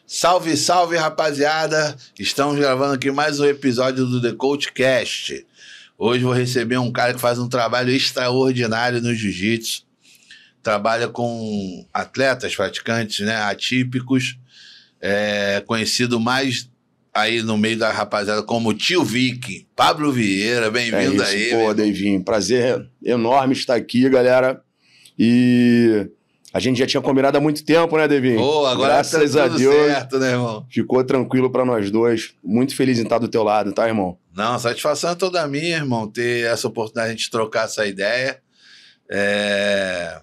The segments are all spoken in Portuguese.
Salve, salve, rapaziada! Estamos gravando aqui mais um episódio do The Coachcast. Hoje vou receber um cara que faz um trabalho extraordinário no jiu-jitsu. Trabalha com atletas, praticantes, né, atípicos. Conhecido mais aí no meio da rapaziada como Tio Vic. Pablo Vieira, bem-vindo aí. Pô, Davinho, prazer enorme estar aqui, galera. E a gente já tinha combinado há muito tempo, né, Davinho? Pô, agora graças tá a tudo Deus, certo, né, irmão? ficou tranquilo pra nós dois. Muito feliz em estar do teu lado, tá, irmão? Não, satisfação é toda minha, irmão, ter essa oportunidade de trocar essa ideia.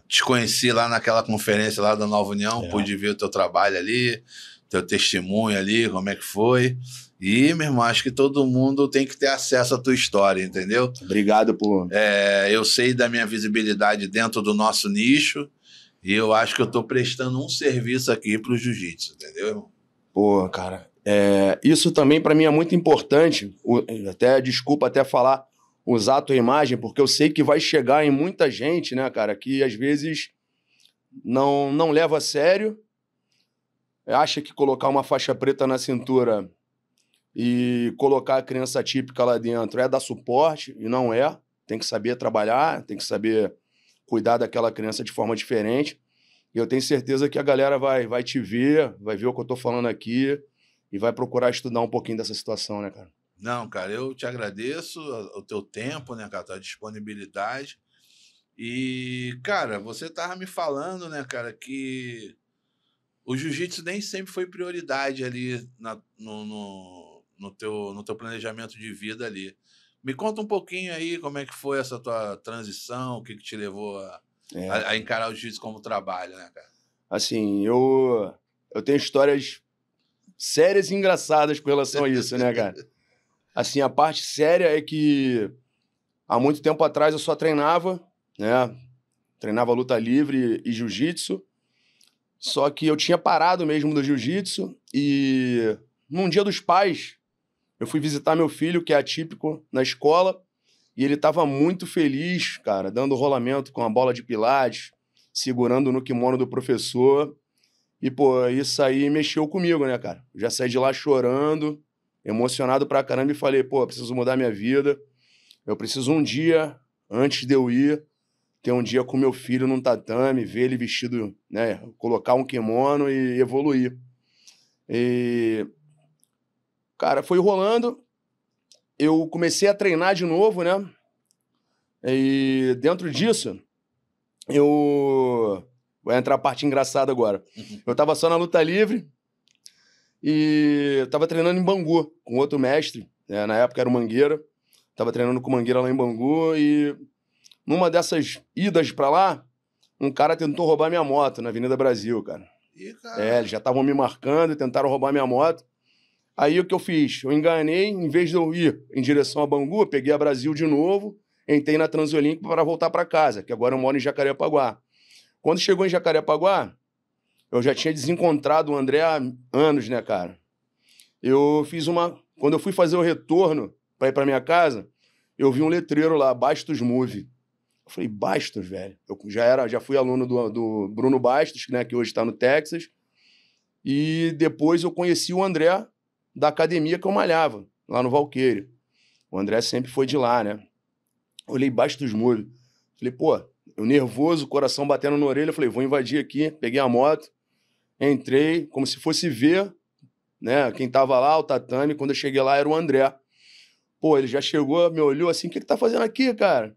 Te conheci lá naquela conferência lá da Nova União, pude ver o teu trabalho ali, teu testemunho ali, como é que foi. E, meu irmão, acho que todo mundo tem que ter acesso à tua história, entendeu? Obrigado por... Eu sei da minha visibilidade dentro do nosso nicho e eu acho que eu tô prestando um serviço aqui pro jiu-jitsu, entendeu, irmão? Pô, cara, isso também pra mim é muito importante. Desculpa até falar, usar a tua imagem, porque eu sei que vai chegar em muita gente, né, cara, que às vezes não leva a sério, acha que colocar uma faixa preta na cintura e colocar a criança típica lá dentro é dar suporte, e não é. Tem que saber trabalhar, tem que saber cuidar daquela criança de forma diferente. E eu tenho certeza que a galera vai te ver, vai ver o que eu tô falando aqui e vai procurar estudar um pouquinho dessa situação, né, cara? Não, cara, eu te agradeço o teu tempo, né, cara, a tua disponibilidade. E, cara, você tava me falando, né, cara, que o jiu-jitsu nem sempre foi prioridade ali no teu planejamento de vida ali. Me conta um pouquinho aí como é que foi essa tua transição, o que te levou a encarar o jiu-jitsu como trabalho, né, cara? Assim, eu tenho histórias sérias e engraçadas com relação a isso, né, cara? Assim, a parte séria é que há muito tempo atrás eu só treinava, né? Treinava luta livre e jiu-jitsu. Só que eu tinha parado mesmo do jiu-jitsu e num dia dos pais eu fui visitar meu filho, que é atípico, na escola, e ele estava muito feliz, cara, dando rolamento com a bola de pilates, segurando no kimono do professor. E, pô, isso aí mexeu comigo, né, cara? Já saí de lá chorando, emocionado pra caramba e falei, pô, preciso mudar minha vida. Eu preciso um dia, antes de eu ir, ter um dia com meu filho num tatame, ver ele vestido, né, colocar um kimono e evoluir. E, cara, foi rolando, eu comecei a treinar de novo, né, e dentro disso, vai entrar a parte engraçada agora. Eu tava só na luta livre e eu tava treinando em Bangu, com outro mestre, né, na época era o Mangueira, tava treinando com o Mangueira lá em Bangu e numa dessas idas pra lá, um cara tentou roubar minha moto na Avenida Brasil, cara. Ih, cara. Eles já estavam me marcando e tentaram roubar minha moto. Aí o que eu fiz? Eu enganei, em vez de eu ir em direção a Bangu, eu peguei a Brasil de novo, entrei na Transolímpica para voltar para casa, que agora eu moro em Jacarepaguá. Quando chegou em Jacarepaguá, eu já tinha desencontrado o André há anos, né, cara? Quando eu fui fazer o retorno para ir para minha casa, eu vi um letreiro lá, Bastos Move. Eu falei, Bastos, velho. Eu já fui aluno do Bruno Bastos, né, que hoje está no Texas. E depois eu conheci o André da academia que eu malhava, lá no Valqueire. O André sempre foi de lá, né? Olhei Bastos Move. Falei, pô, eu nervoso, coração batendo na orelha. Falei, vou invadir aqui. Peguei a moto, entrei, como se fosse ver, né, quem tava lá, o tatame. Quando eu cheguei lá, era o André. Pô, ele já chegou, me olhou assim, o que tá fazendo aqui, cara?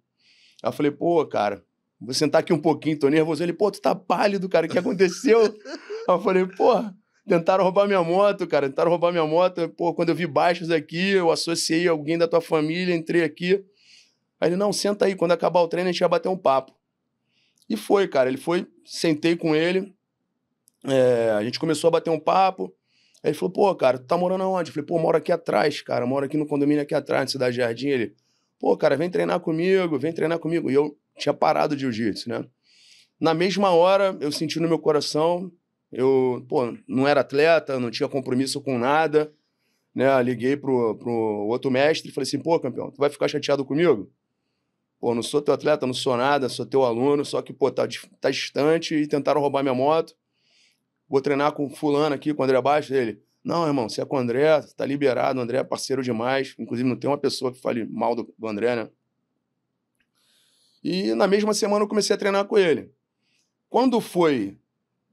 Aí eu falei, pô, cara, vou sentar aqui um pouquinho, tô nervoso. Ele, pô, tu tá pálido, cara, o que aconteceu? Aí eu falei, pô, tentaram roubar minha moto, cara, tentaram roubar minha moto. Pô, quando eu vi Baixos aqui, eu associei alguém da tua família, entrei aqui. Aí ele, não, senta aí, quando acabar o treino a gente vai bater um papo. E foi, cara, ele foi, sentei com ele, a gente começou a bater um papo. Aí ele falou, pô, cara, tu tá morando aonde? Eu falei, pô, moro aqui atrás, cara, moro aqui no condomínio aqui atrás, na Cidade Jardim. Ele, pô, cara, vem treinar comigo, vem treinar comigo. E eu tinha parado de jiu-jitsu, né? Na mesma hora, eu senti no meu coração, pô, não era atleta, não tinha compromisso com nada, né? Liguei pro outro mestre e falei assim, pô, campeão, tu vai ficar chateado comigo? Pô, não sou teu atleta, não sou nada, sou teu aluno, só que, pô, tá distante e tentaram roubar minha moto. vou treinar com fulano aqui, com o André Bastos. Ele, não, irmão, você é com o André, tá liberado, o André é parceiro demais. Inclusive, não tem uma pessoa que fale mal do André, né? E na mesma semana eu comecei a treinar com ele. Quando foi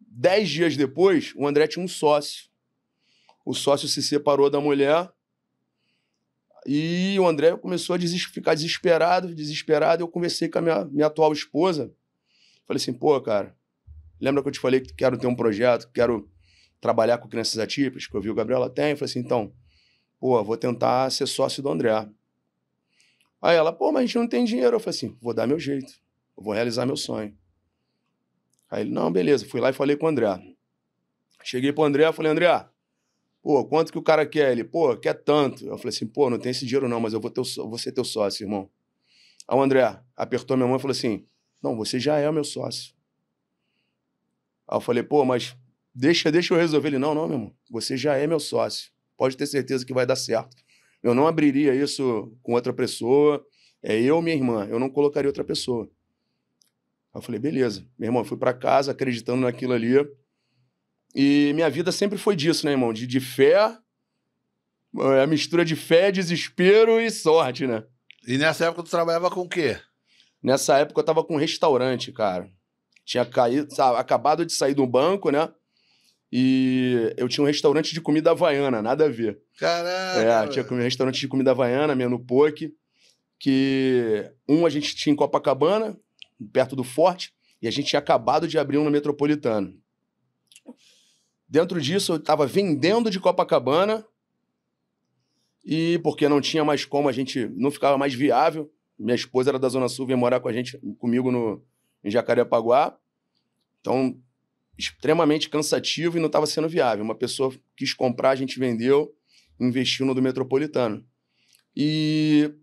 10 dias depois, o André tinha um sócio. O sócio se separou da mulher e o André começou a ficar desesperado. Eu conversei com a minha atual esposa. Falei assim, pô, cara, lembra que eu te falei que quero ter um projeto, quero trabalhar com crianças atípicas, que eu vi o Gabriela tem? Eu falei assim, então, pô, vou tentar ser sócio do André. Aí ela, pô, mas a gente não tem dinheiro. Eu falei assim, vou dar meu jeito, eu vou realizar meu sonho. Aí ele, não, beleza, fui lá e falei com o André. Cheguei pro André, falei, André, pô, quanto que o cara quer? Ele, pô, quer tanto. Eu falei assim, pô, não tem esse dinheiro não, mas eu vou ser teu sócio, irmão. Aí o André apertou minha mão e falou assim, não, você já é o meu sócio. Aí eu falei, pô, mas deixa eu resolver. Ele, não, meu irmão, você já é meu sócio. Pode ter certeza que vai dar certo. Eu não abriria isso com outra pessoa, é eu e minha irmã, eu não colocaria outra pessoa. Aí eu falei, beleza. Meu irmão, eu fui para casa acreditando naquilo ali. E minha vida sempre foi disso, né, irmão? De fé, a mistura de fé, desespero e sorte, né? E nessa época tu trabalhava com o quê? Nessa época eu tava com um restaurante, cara. Tinha caído, sabe, acabado de sair do banco, né? E eu tinha um restaurante de comida havaiana, nada a ver. Caraca! Tinha um restaurante de comida havaiana, menu poke, que a gente tinha em Copacabana, perto do Forte, e a gente tinha acabado de abrir um no Metropolitano. Dentro disso, eu estava vendendo de Copacabana, e porque não tinha mais como, a gente não ficava mais viável. Minha esposa era da Zona Sul, veio morar comigo em Jacarepaguá. Então, extremamente cansativo e não estava sendo viável. Uma pessoa quis comprar, a gente vendeu, investiu no do Metropolitano. E,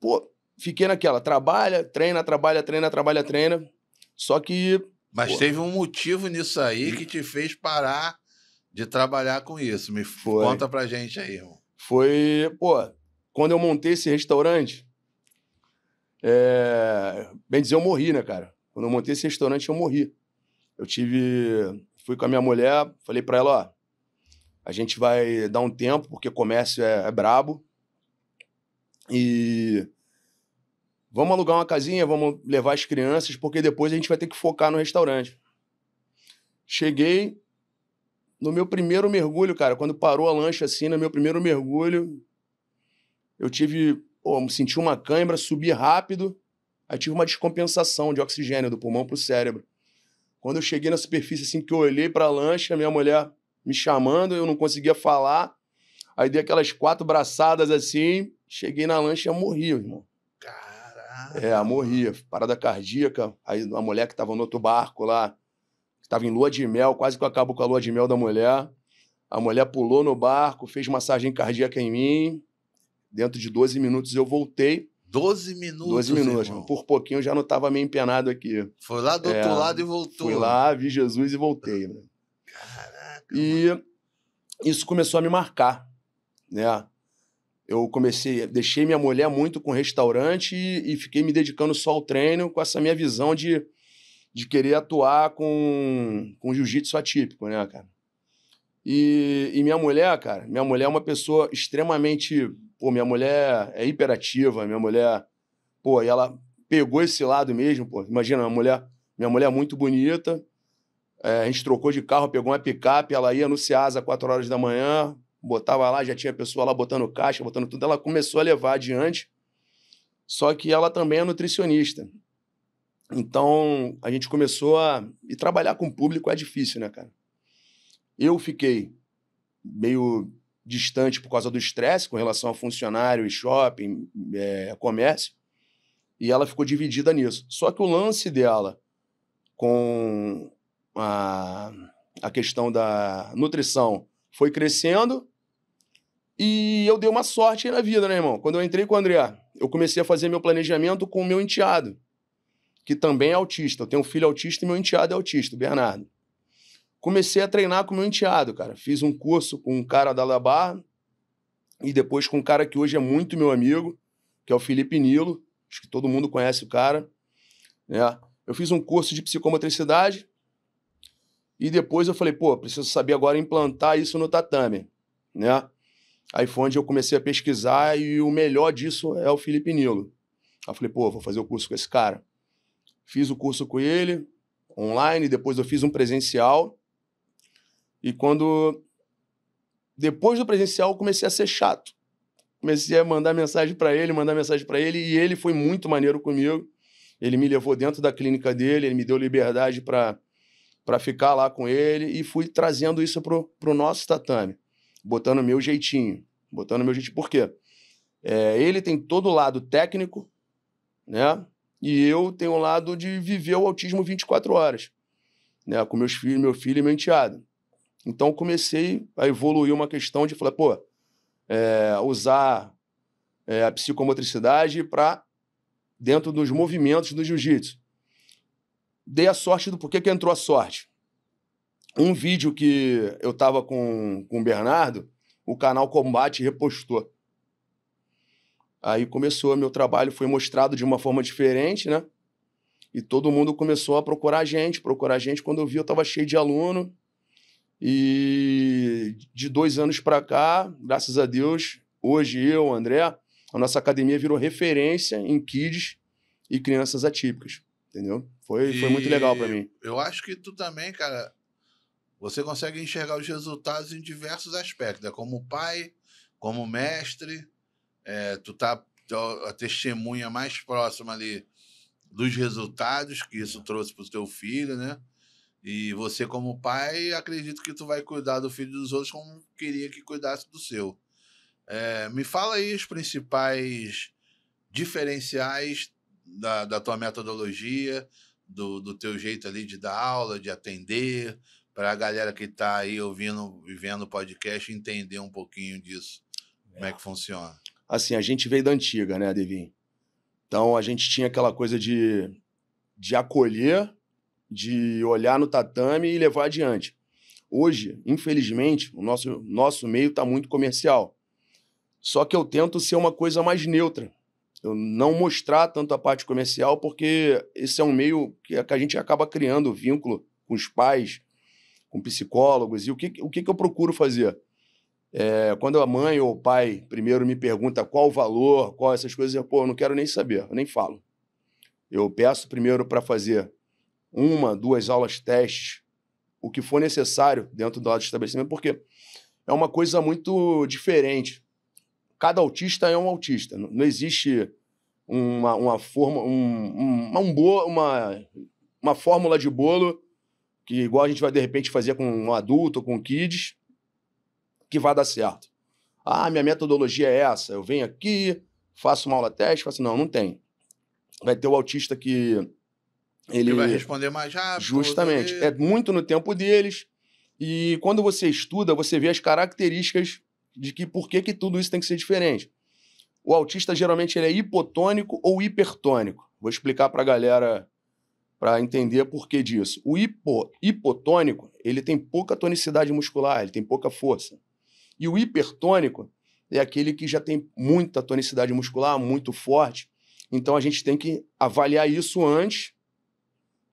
pô, fiquei naquela, treina. Só que... Mas teve um motivo nisso aí que te fez parar de trabalhar com isso. Conta pra gente aí, irmão. Foi, pô, quando eu montei esse restaurante, bem dizer, eu morri, né, cara? Quando eu montei esse restaurante, eu morri. Fui com a minha mulher, falei pra ela, ó, a gente vai dar um tempo, porque comércio é brabo, e vamos alugar uma casinha, vamos levar as crianças, porque depois a gente vai ter que focar no restaurante. Cheguei no meu primeiro mergulho, cara, quando parou a lancha assim, no meu primeiro mergulho, eu senti uma cãibra, subi rápido, aí tive uma descompensação de oxigênio do pulmão pro cérebro. Quando eu cheguei na superfície, assim, que eu olhei pra lancha, minha mulher me chamando, eu não conseguia falar, aí dei aquelas 4 braçadas assim, cheguei na lancha e morri, irmão. Caraca! Morria, parada cardíaca, aí a mulher que tava no outro barco lá, que tava em lua de mel, quase que eu acabo com a lua de mel da mulher, a mulher pulou no barco, fez massagem cardíaca em mim, dentro de 12 minutos eu voltei. 12 minutos, 12 minutos, irmão. Por pouquinho eu já não tava meio empenado aqui. Foi lá do outro lado e voltou. Fui lá, vi Jesus e voltei, né? Caraca! E isso começou a me marcar, né? Eu deixei minha mulher muito com restaurante e fiquei me dedicando só ao treino com essa minha visão de querer atuar com jiu-jitsu atípico, né, cara? E minha mulher, cara, minha mulher é uma pessoa extremamente... Pô, minha mulher é hiperativa, minha mulher... Pô, e ela pegou esse lado mesmo, pô. Imagina, minha mulher é muito bonita, a gente trocou de carro, pegou uma picape, ela ia no Ceasa às 4 horas da manhã, botava lá, já tinha pessoa lá botando caixa, botando tudo. Ela começou a levar adiante, só que ela também é nutricionista. Então, a gente começou E trabalhar com o público é difícil, né, cara? Eu fiquei meio distante por causa do estresse com relação a funcionário e shopping, comércio, e ela ficou dividida nisso. Só que o lance dela com a questão da nutrição foi crescendo e eu dei uma sorte aí na vida, né, irmão? Quando eu entrei com o André, eu comecei a fazer meu planejamento com o meu enteado, que também é autista. Eu tenho um filho autista e meu enteado é autista, o Bernardo. Comecei a treinar com o meu enteado, cara. Fiz um curso com um cara da La Barra e depois com um cara que hoje é muito meu amigo, que é o Felipe Nilo. Acho que todo mundo conhece o cara, né? Eu fiz um curso de psicomotricidade E depois eu falei, pô, preciso saber agora implantar isso no tatame, né? Aí foi onde eu comecei a pesquisar e o melhor disso é o Felipe Nilo. Aí eu falei, pô, vou fazer o curso com esse cara. Fiz o curso com ele, online, depois eu fiz um presencial. E depois do presencial, eu comecei a ser chato. Comecei a mandar mensagem para ele, e ele foi muito maneiro comigo. Ele me levou dentro da clínica dele, ele me deu liberdade para ficar lá com ele e fui trazendo isso pro nosso tatame, botando o meu jeitinho. Por quê? Ele tem todo o lado técnico, né? E eu tenho o lado de viver o autismo 24 horas, né? Com meus filhos, meu filho e meu enteado. Então comecei a evoluir uma questão de falar, pô, usar a psicomotricidade para dentro dos movimentos do jiu-jitsu. Dei a sorte por que entrou a sorte? Um vídeo que eu tava com o Bernardo, o canal Combate repostou. Aí começou, meu trabalho foi mostrado de uma forma diferente, né? E todo mundo começou a procurar a gente. Quando eu vi, eu tava cheio de aluno. E de 2 anos para cá, graças a Deus, hoje eu, o André, a nossa academia virou referência em kids e crianças atípicas, entendeu? Foi muito legal para mim. Eu acho que tu também, cara, você consegue enxergar os resultados em diversos aspectos, né? Como pai, como mestre, tu tá a testemunha mais próxima ali dos resultados que isso trouxe para o teu filho, né? E você, como pai, acredito que tu vai cuidar do filho dos outros como queria que cuidasse do seu. Me fala aí os principais diferenciais da tua metodologia, do teu jeito ali de dar aula, de atender, para a galera que está aí ouvindo e vendo o podcast entender um pouquinho disso. Como é que funciona? Assim, a gente veio da antiga, né, Devin? Então, a gente tinha aquela coisa de acolher, de olhar no tatame e levar adiante. Hoje, infelizmente, o nosso meio está muito comercial. Só que eu tento ser uma coisa mais neutra. Eu não mostrar tanto a parte comercial, porque esse é um meio que a gente acaba criando vínculo com os pais, com psicólogos. E o que eu procuro fazer? Quando a mãe ou o pai primeiro me pergunta qual o valor, qual essas coisas, eu não quero nem saber, eu nem falo. Eu peço primeiro para fazer 1, 2 aulas testes, o que for necessário dentro do lado do estabelecimento, porque é uma coisa muito diferente. Cada autista é um autista. Não existe uma fórmula de bolo que, igual a gente vai, de repente, fazer com um adulto, com kids, que vai dar certo. Minha metodologia é essa. Eu venho aqui, faço uma aula teste, não tem. Vai ter o autista que ele vai responder mais rápido. Justamente. É muito no tempo deles. E quando você estuda, você vê as características de por que tudo isso tem que ser diferente. O autista, geralmente, ele é hipotônico ou hipertônico. Vou explicar para a galera para entender por que disso. O hipotônico, ele tem pouca tonicidade muscular, ele tem pouca força. E o hipertônico é aquele que já tem muita tonicidade muscular, muito forte. Então, a gente tem que avaliar isso antes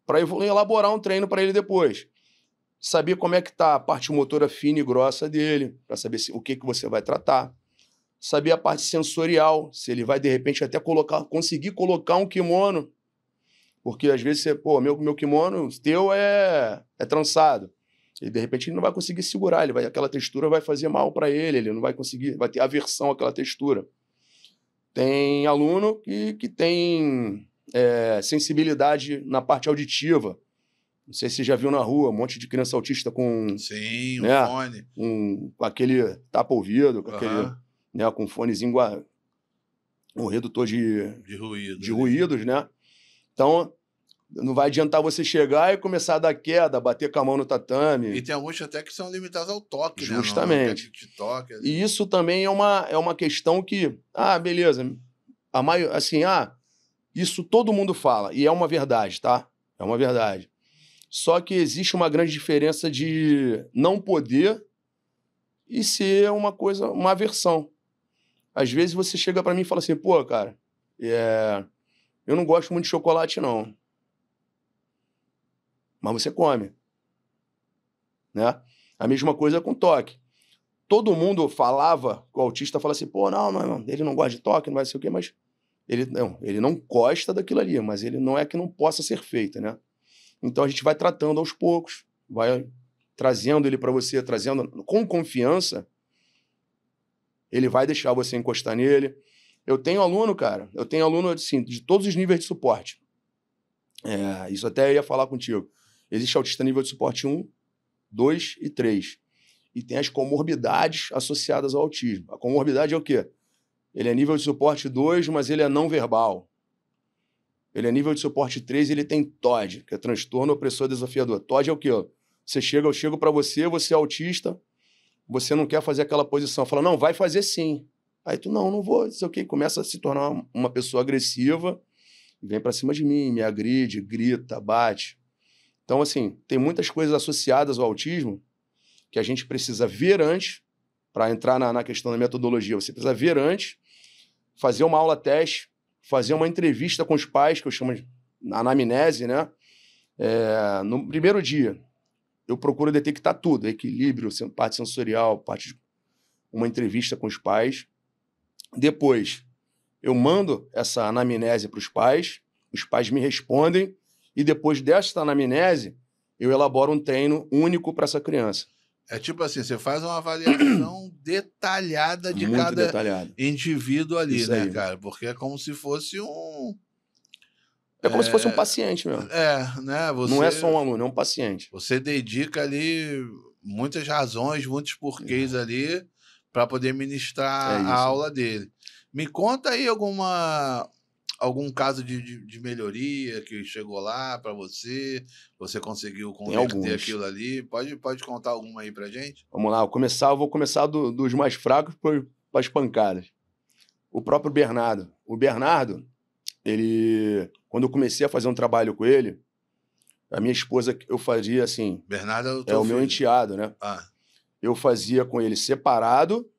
para elaborar um treino para ele depois. Saber como é que está a parte motora fina e grossa dele, para saber o que você vai tratar. Saber a parte sensorial, se ele vai, de repente, até conseguir colocar um kimono. Porque, às vezes, meu kimono, teu é trançado. E, de repente, ele não vai conseguir segurar. Aquela textura vai fazer mal para ele não vai conseguir, vai ter aversão àquela textura. Tem aluno que tem sensibilidade na parte auditiva. Não sei se você já viu na rua, um monte de criança autista com... Sim, né, fone. Com aquele tapa-ouvido, com aquele, né, com um fonezinho, um redutor de ruídos, né? Então, não vai adiantar você chegar e começar a dar queda, bater com a mão no tatame. E tem alguns até que são limitados ao toque, justamente, né? No toque, e isso também é uma questão que... beleza. Assim, isso todo mundo fala, e é uma verdade, tá? É uma verdade. Só que existe uma grande diferença de não poder e ser uma aversão. Às vezes você chega para mim e fala assim, cara, eu não gosto muito de chocolate, não. Mas você come. né? A mesma coisa com toque. Todo mundo falava, o autista fala assim, pô, não, ele não gosta de toque, não vai ser o quê, mas ele não gosta daquilo ali, mas ele não é que não possa ser feito, né? Então a gente vai tratando aos poucos, vai trazendo ele para você, trazendo com confiança, ele vai deixar você encostar nele. Eu tenho aluno, assim, de todos os níveis de suporte. Isso até eu ia falar contigo. Existe autista nível de suporte 1, 2 e 3. E tem as comorbidades associadas ao autismo. A comorbidade é o quê? Ele é nível de suporte 2, mas ele é não verbal. Ele é nível de suporte 3 e ele tem TOD, que é transtorno opressor desafiador. TOD é o quê? Eu chego para você, você é autista, você não quer fazer aquela posição. Fala, não, vai fazer sim. Aí tu, não vou, não sei o quê. Começa a se tornar uma pessoa agressiva, vem para cima de mim, me agride, grita, bate. Então, assim, tem muitas coisas associadas ao autismo que a gente precisa ver antes, para entrar na questão da metodologia. Você precisa ver antes, fazer uma aula teste, fazer uma entrevista com os pais, que eu chamo de anamnese, né? No primeiro dia, eu procuro detectar tudo, equilíbrio, parte sensorial, uma entrevista com os pais. Depois, eu mando essa anamnese para os pais me respondem, e depois desta anamnese, eu elaboro um treino único para essa criança. É tipo assim, você faz uma avaliação detalhada de Muito cada detalhada. indivíduo ali, Isso né, aí. cara? Porque é como se fosse um... É como se fosse um paciente mesmo. Né? Não é só um aluno, é um paciente. Você dedica ali muitas razões, muitos porquês ali para poder ministrar a aula dele. Me conta aí algum caso de melhoria que chegou lá para você conseguiu converter aquilo ali. Pode contar alguma aí pra gente? Vamos lá, eu vou começar dos mais fracos para as pancadas. O próprio Bernardo. O Bernardo, quando eu comecei a fazer um trabalho com ele, a minha esposa, eu fazia assim... Bernardo é o meu enteado, né? Eu fazia com ele separado,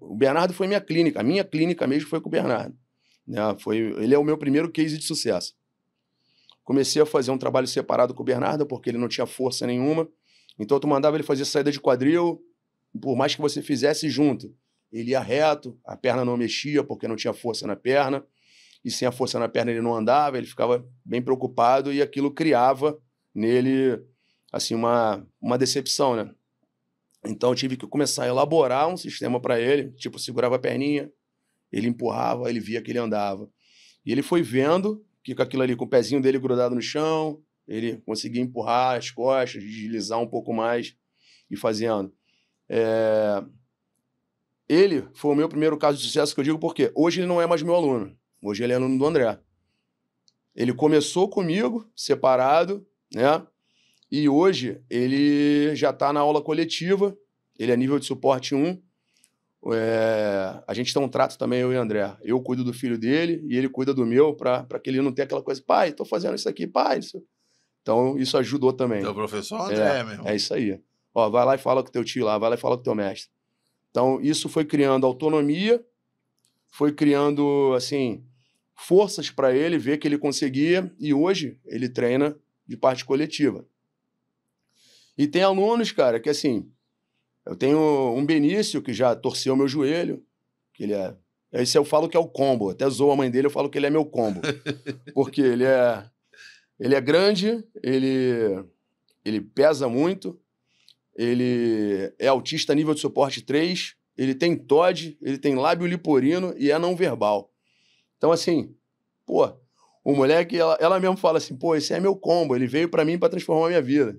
o Bernardo foi minha clínica, a minha clínica mesmo foi com o Bernardo. Né? Ele é o meu primeiro case de sucesso. Comecei a fazer um trabalho separado com o Bernardo, porque ele não tinha força nenhuma. Então, tu mandava ele fazer saída de quadril, por mais que você fizesse junto, ele ia reto, a perna não mexia, porque não tinha força na perna, e sem a força na perna ele não andava, ele ficava bem preocupado, e aquilo criava nele, assim, uma decepção, né? Então, eu tive que começar a elaborar um sistema para ele, tipo, segurava a perninha, ele empurrava, ele via que ele andava. E ele foi vendo que com aquilo ali, com o pezinho dele grudado no chão, ele conseguia empurrar as costas, deslizar um pouco mais e fazendo. Ele foi o meu primeiro caso de sucesso, que eu digo porque hoje ele não é mais meu aluno. Hoje ele é aluno do André. Ele começou comigo, separado, né? E hoje ele já está na aula coletiva, ele é nível de suporte 1. A gente tem um trato também, eu e o André. Eu cuido do filho dele e ele cuida do meu, para que ele não tenha aquela coisa, pai, tô fazendo isso aqui, pai. Então, isso ajudou também. Teu professor André, meu irmão. É isso aí. Ó, vai lá e fala com teu tio lá, vai lá e fala com teu mestre. Então, isso foi criando autonomia, foi criando, assim, forças para ele, ver que ele conseguia, e hoje ele treina de parte coletiva. E tem alunos, cara, que assim... Eu tenho um Benício que já torceu meu joelho, que ele é... Esse eu falo que é o combo, até zoou a mãe dele, eu falo que ele é meu combo. Porque ele é grande, ele pesa muito, ele é autista nível de suporte 3, ele tem TOD, ele tem lábio liporino e é não verbal. Então, assim, pô, o moleque, ela mesmo fala assim, pô, esse é meu combo, ele veio pra mim pra transformar a minha vida.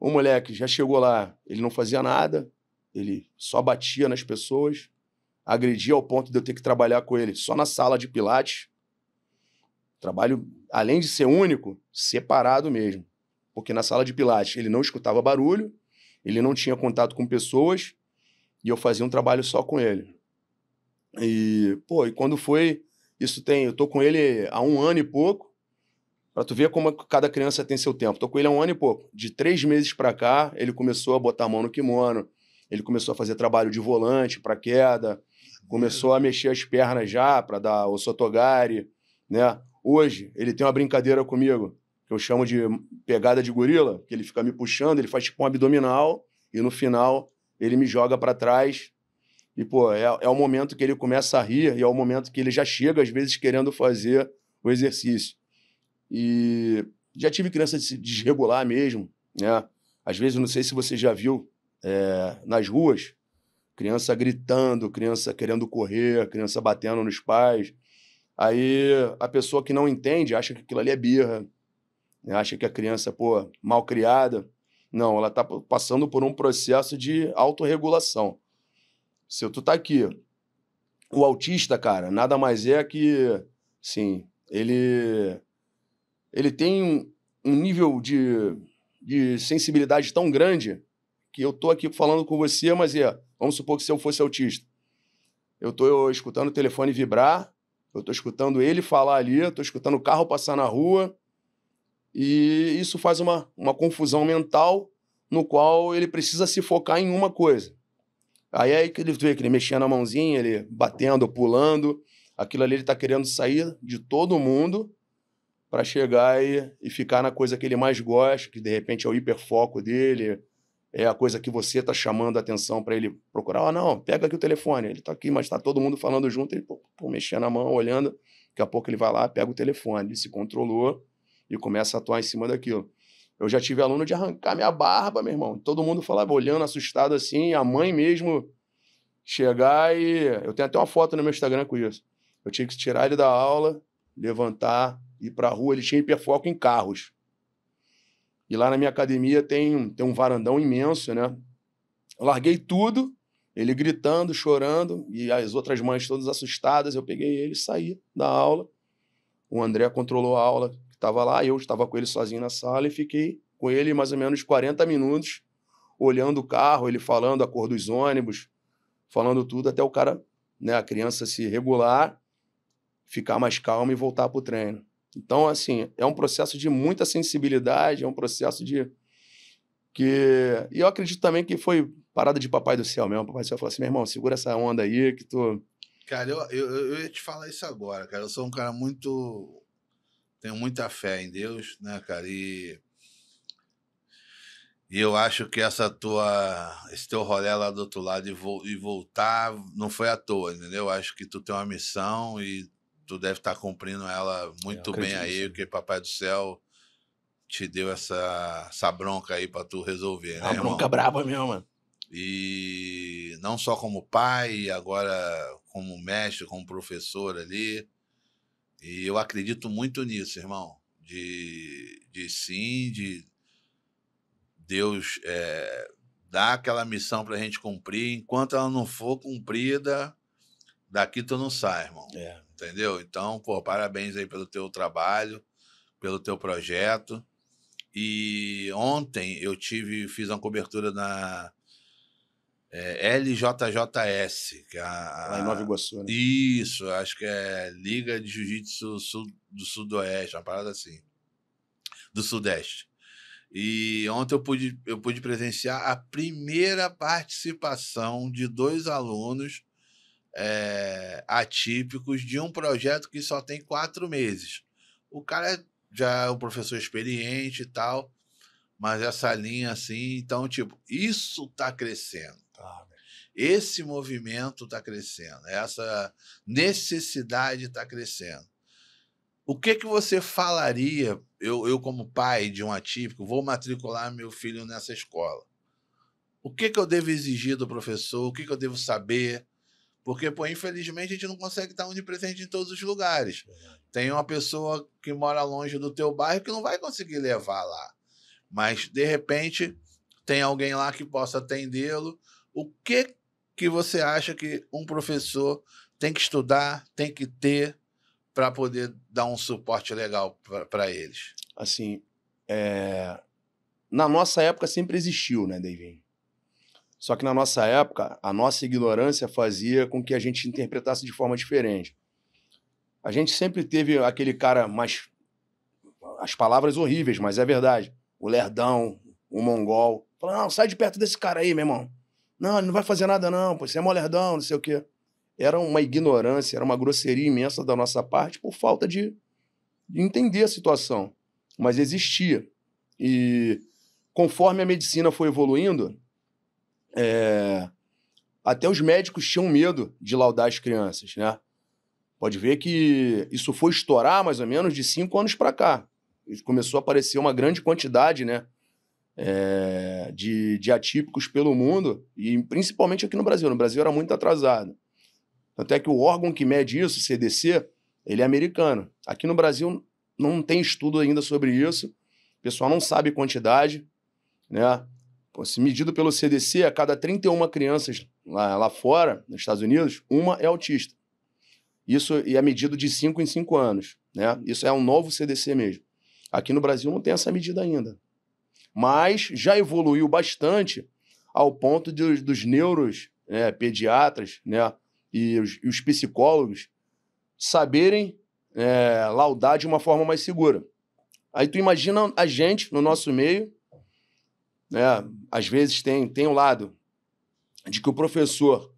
O moleque já chegou lá, ele não fazia nada, ele só batia nas pessoas, agredia ao ponto de eu ter que trabalhar com ele só na sala de pilates. Trabalho, além de ser único, separado mesmo. Porque na sala de pilates ele não escutava barulho, ele não tinha contato com pessoas, e eu fazia um trabalho só com ele. E quando foi... eu tô com ele há 1 ano e pouco, pra tu ver como cada criança tem seu tempo. Tô com ele há 1 ano e pouco. De 3 meses pra cá, ele começou a botar a mão no kimono, ele começou a fazer trabalho de volante pra queda, começou a mexer as pernas já pra dar o sotogari, né? Hoje, ele tem uma brincadeira comigo, que eu chamo de pegada de gorila, que ele fica me puxando, ele faz tipo um abdominal, e no final ele me joga para trás. E, pô, é o momento que ele começa a rir, e é o momento que ele já chega, às vezes, querendo fazer o exercício. E já tive criança de se desregular mesmo, né? Às vezes, não sei se você já viu, nas ruas, criança gritando, criança querendo correr, criança batendo nos pais. Aí a pessoa que não entende acha que aquilo ali é birra, né? Acha que a criança, pô, mal criada. Não, ela está passando por um processo de autorregulação. Se tu tá aqui, o autista, cara, nada mais é que, sim, ele tem um nível de sensibilidade tão grande que eu tô aqui falando com você, mas vamos supor que se eu fosse autista, eu tô escutando o telefone vibrar, eu tô escutando ele falar ali, eu tô escutando o carro passar na rua, e isso faz uma confusão mental no qual ele precisa se focar em uma coisa. Aí é aí que ele vê que ele mexia na mãozinha, ele batendo, pulando, aquilo ali ele tá querendo sair de todo mundo para chegar e ficar na coisa que ele mais gosta, que de repente é o hiperfoco dele, é a coisa que você tá chamando a atenção para ele procurar. Ah, não, pega aqui o telefone, ele tá aqui, mas tá todo mundo falando junto, ele mexendo na mão, olhando, daqui a pouco ele vai lá, pega o telefone, ele se controlou e começa a atuar em cima daquilo. Eu já tive aluno de arrancar minha barba, meu irmão. Todo mundo falava, olhando, assustado assim, a mãe mesmo chegar e... Eu tenho até uma foto no meu Instagram com isso. Eu tinha que tirar ele da aula, levantar, ir pra rua, ele tinha hiperfoco em carros. E lá na minha academia tem um varandão imenso, né? Eu larguei tudo, ele gritando, chorando, e as outras mães todas assustadas. Eu peguei ele e saí da aula. O André controlou a aula, que estava lá, eu estava com ele sozinho na sala e fiquei com ele mais ou menos 40 minutos, olhando o carro, ele falando a cor dos ônibus, falando tudo, até o cara, né, a criança se regular, ficar mais calma e voltar para o treino. Então, assim, é um processo de muita sensibilidade, é um processo de... E eu acredito também que foi parada de Papai do Céu mesmo. Papai do Céu falou assim, meu irmão, segura essa onda aí que tu... Cara, eu ia te falar isso agora, cara. Eu sou um cara muito... Tenho muita fé em Deus, né, cara? E eu acho que esse teu rolê lá do outro lado e voltar não foi à toa, entendeu? Eu acho que tu tem uma missão e tu deve estar cumprindo ela muito bem aí, porque Papai do Céu te deu essa bronca aí pra tu resolver, né, Uma irmão? bronca braba mesmo, mano. E não só como pai, agora como mestre, como professor ali. E eu acredito muito nisso, irmão. De Deus dar aquela missão pra gente cumprir. Enquanto ela não for cumprida, daqui tu não sai, irmão. Entendeu? Então, pô, parabéns aí pelo teu trabalho, pelo teu projeto. E ontem eu fiz uma cobertura na LJJS, que é Lá em Nova Iguaçu, né? Isso, acho que é Liga de Jiu-Jitsu do Sudoeste, uma parada assim, do Sudeste. E ontem eu pude presenciar a primeira participação de 2 alunos atípicos de um projeto que só tem 4 meses. O cara já é um professor experiente e tal, mas essa linha assim, então, tipo, isso tá crescendo. Esse movimento está crescendo, essa necessidade está crescendo. O que você falaria, eu como pai de um atípico, vou matricular meu filho nessa escola. O que eu devo exigir do professor? O que eu devo saber? Porque, pô, infelizmente, a gente não consegue estar onipresente em todos os lugares. Tem uma pessoa que mora longe do teu bairro que não vai conseguir levar lá. Mas, de repente, tem alguém lá que possa atendê-lo. O que você acha que um professor tem que estudar, tem que ter para poder dar um suporte legal para eles? Assim, na nossa época sempre existiu, né, Davinho? Só que na nossa época, a nossa ignorância fazia com que a gente interpretasse de forma diferente. A gente sempre teve aquele cara mais... As palavras horríveis, mas é verdade. O lerdão, o mongol. Falando, não, sai de perto desse cara aí, meu irmão. Não, ele não vai fazer nada não, pô, você é mó lerdão, não sei o quê. Era uma ignorância, era uma grosseria imensa da nossa parte por falta de entender a situação. mas existia. E conforme a medicina foi evoluindo, até os médicos tinham medo de laudar as crianças, né? Pode ver que isso foi estourar mais ou menos de 5 anos para cá. Começou a aparecer uma grande quantidade, né, de atípicos pelo mundo, e principalmente aqui no Brasil. No Brasil era muito atrasado. Tanto é que o órgão que mede isso, o CDC, ele é americano. Aqui no Brasil não tem estudo ainda sobre isso. O pessoal não sabe quantidade, né? Se medido pelo CDC, a cada 31 crianças lá fora, nos Estados Unidos, uma é autista. Isso é medido de 5 em 5 anos, né? Isso é um novo CDC mesmo. Aqui no Brasil não tem essa medida ainda. Mas já evoluiu bastante ao ponto dos neuros, né, pediatras, né, e os psicólogos saberem laudar de uma forma mais segura. Aí tu imagina a gente, no nosso meio, né, às vezes tem o lado de que o professor,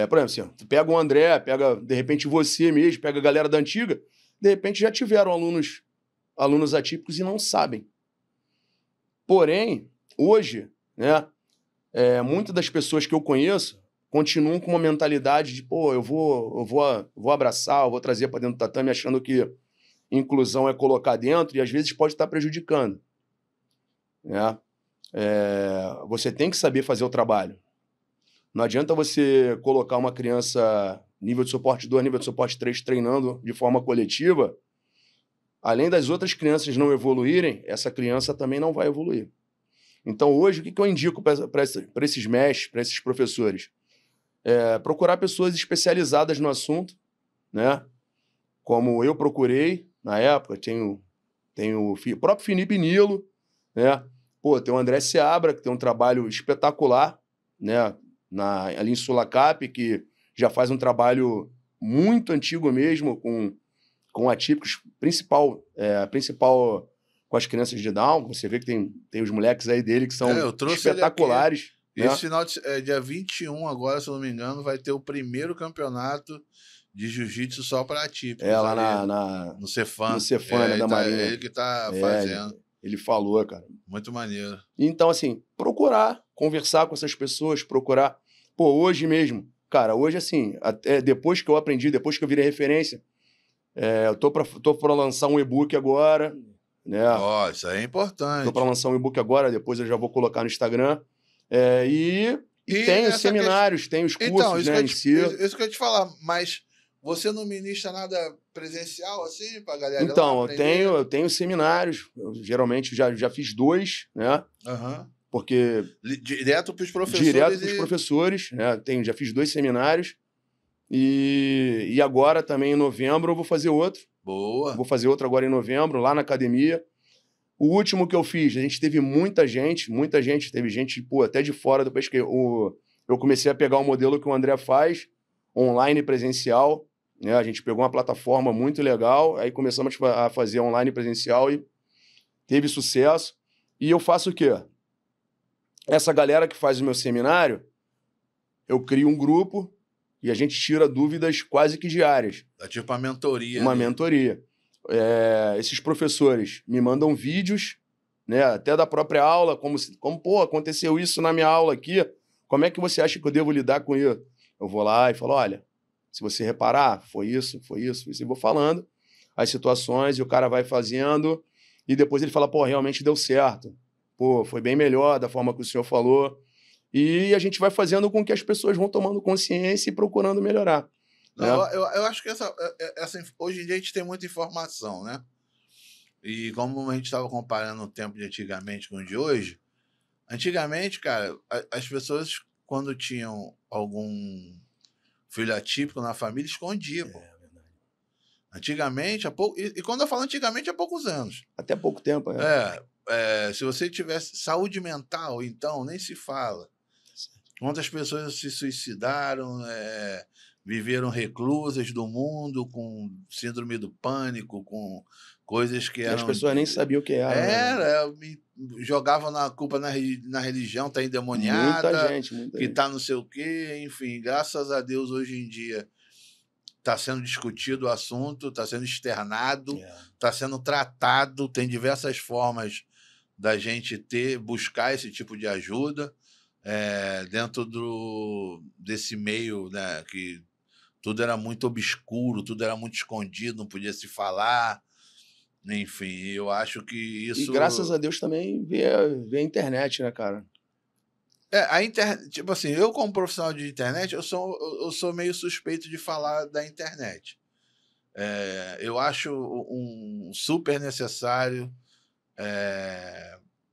por exemplo, assim, tu pega o André, pega de repente você mesmo, pega a galera da antiga, de repente já tiveram alunos atípicos e não sabem. Porém, hoje, né, muitas das pessoas que eu conheço continuam com uma mentalidade de, pô, eu vou abraçar, eu vou trazer para dentro do tatame achando que inclusão é colocar dentro e às vezes pode estar prejudicando, né? Você tem que saber fazer o trabalho. Não adianta você colocar uma criança nível de suporte 2, nível de suporte 3 treinando de forma coletiva. Além das outras crianças não evoluírem, essa criança também não vai evoluir. Então, hoje, o que eu indico para esses mestres, para esses professores? Procurar pessoas especializadas no assunto, né? Como eu procurei na época, tem o próprio Felipe Nilo, né? Pô, tem o André Seabra, que tem um trabalho espetacular, né? Ali em Sulacap, que já faz um trabalho muito antigo mesmo, com atípicos, principal com as crianças de Down. Você vê que tem os moleques aí dele que são espetaculares. Né? Esse final dia 21 agora, se eu não me engano, vai ter o primeiro campeonato de jiu-jitsu só para atípicos. Lá no Cefam. No Cefam, né, da Marinha. Ele que tá fazendo. Ele falou, cara. Muito maneiro. Então, assim, procurar conversar com essas pessoas, procurar... Pô, hoje mesmo, cara, hoje, assim, até depois que eu aprendi, depois que eu virei referência, eu tô pra lançar um e-book agora, né? Ó, isso aí é importante. Tô pra lançar um e-book agora, depois eu já vou colocar no Instagram. E tem os seminários, tem os cursos, então, né, em si. Isso que eu ia te falar, mas você não ministra nada presencial, assim, pra galera então, lá aprender? eu tenho seminários, eu, geralmente já fiz 2, né? Uhum. Porque... Direto pros professores? Direto pros professores, né? Já fiz 2 seminários. E agora, também em novembro, eu vou fazer outro. Boa. Vou fazer outro agora em novembro, lá na academia. O último que eu fiz, a gente teve muita gente, teve gente, pô, até de fora, depois que eu comecei a pegar o modelo que o André faz, online e presencial, né? A gente pegou uma plataforma muito legal, aí começamos a fazer online e presencial e teve sucesso. E eu faço o quê? Essa galera que faz o meu seminário, eu crio um grupo e a gente tira dúvidas quase que diárias. É tipo uma mentoria. Uma mentoria. Esses professores me mandam vídeos, né, até da própria aula, como pô, aconteceu isso na minha aula aqui, como é que você acha que eu devo lidar com isso? Eu vou lá e falo, olha, se você reparar, foi isso, e vou falando as situações, e o cara vai fazendo, e depois ele fala, pô, realmente deu certo, pô, foi bem melhor da forma que o senhor falou, e a gente vai fazendo com que as pessoas vão tomando consciência e procurando melhorar. Não, eu acho que hoje em dia a gente tem muita informação, né? E como a gente estava comparando o tempo de antigamente com o de hoje, antigamente, cara, as pessoas, quando tinham algum filho atípico na família, escondiam. Verdade. Antigamente, e quando eu falo antigamente, há poucos anos. Até pouco tempo, se você tivesse saúde mental, então, nem se fala. Quantas pessoas se suicidaram, viveram reclusas do mundo com síndrome do pânico, com coisas que eram... As pessoas nem sabiam o que era. Jogavam a culpa na religião, tá endemoniada, muita gente. Tá não sei o quê, enfim, graças a Deus hoje em dia está sendo discutido o assunto, está sendo externado, está sendo tratado, tem diversas formas da gente buscar esse tipo de ajuda dentro desse meio, né, que tudo era muito obscuro, tudo era muito escondido, não podia se falar. Enfim, eu acho que isso... E graças a Deus também veio a internet, né, cara? A internet, tipo assim, eu como profissional de internet, eu sou meio suspeito de falar da internet. Eu acho super necessário,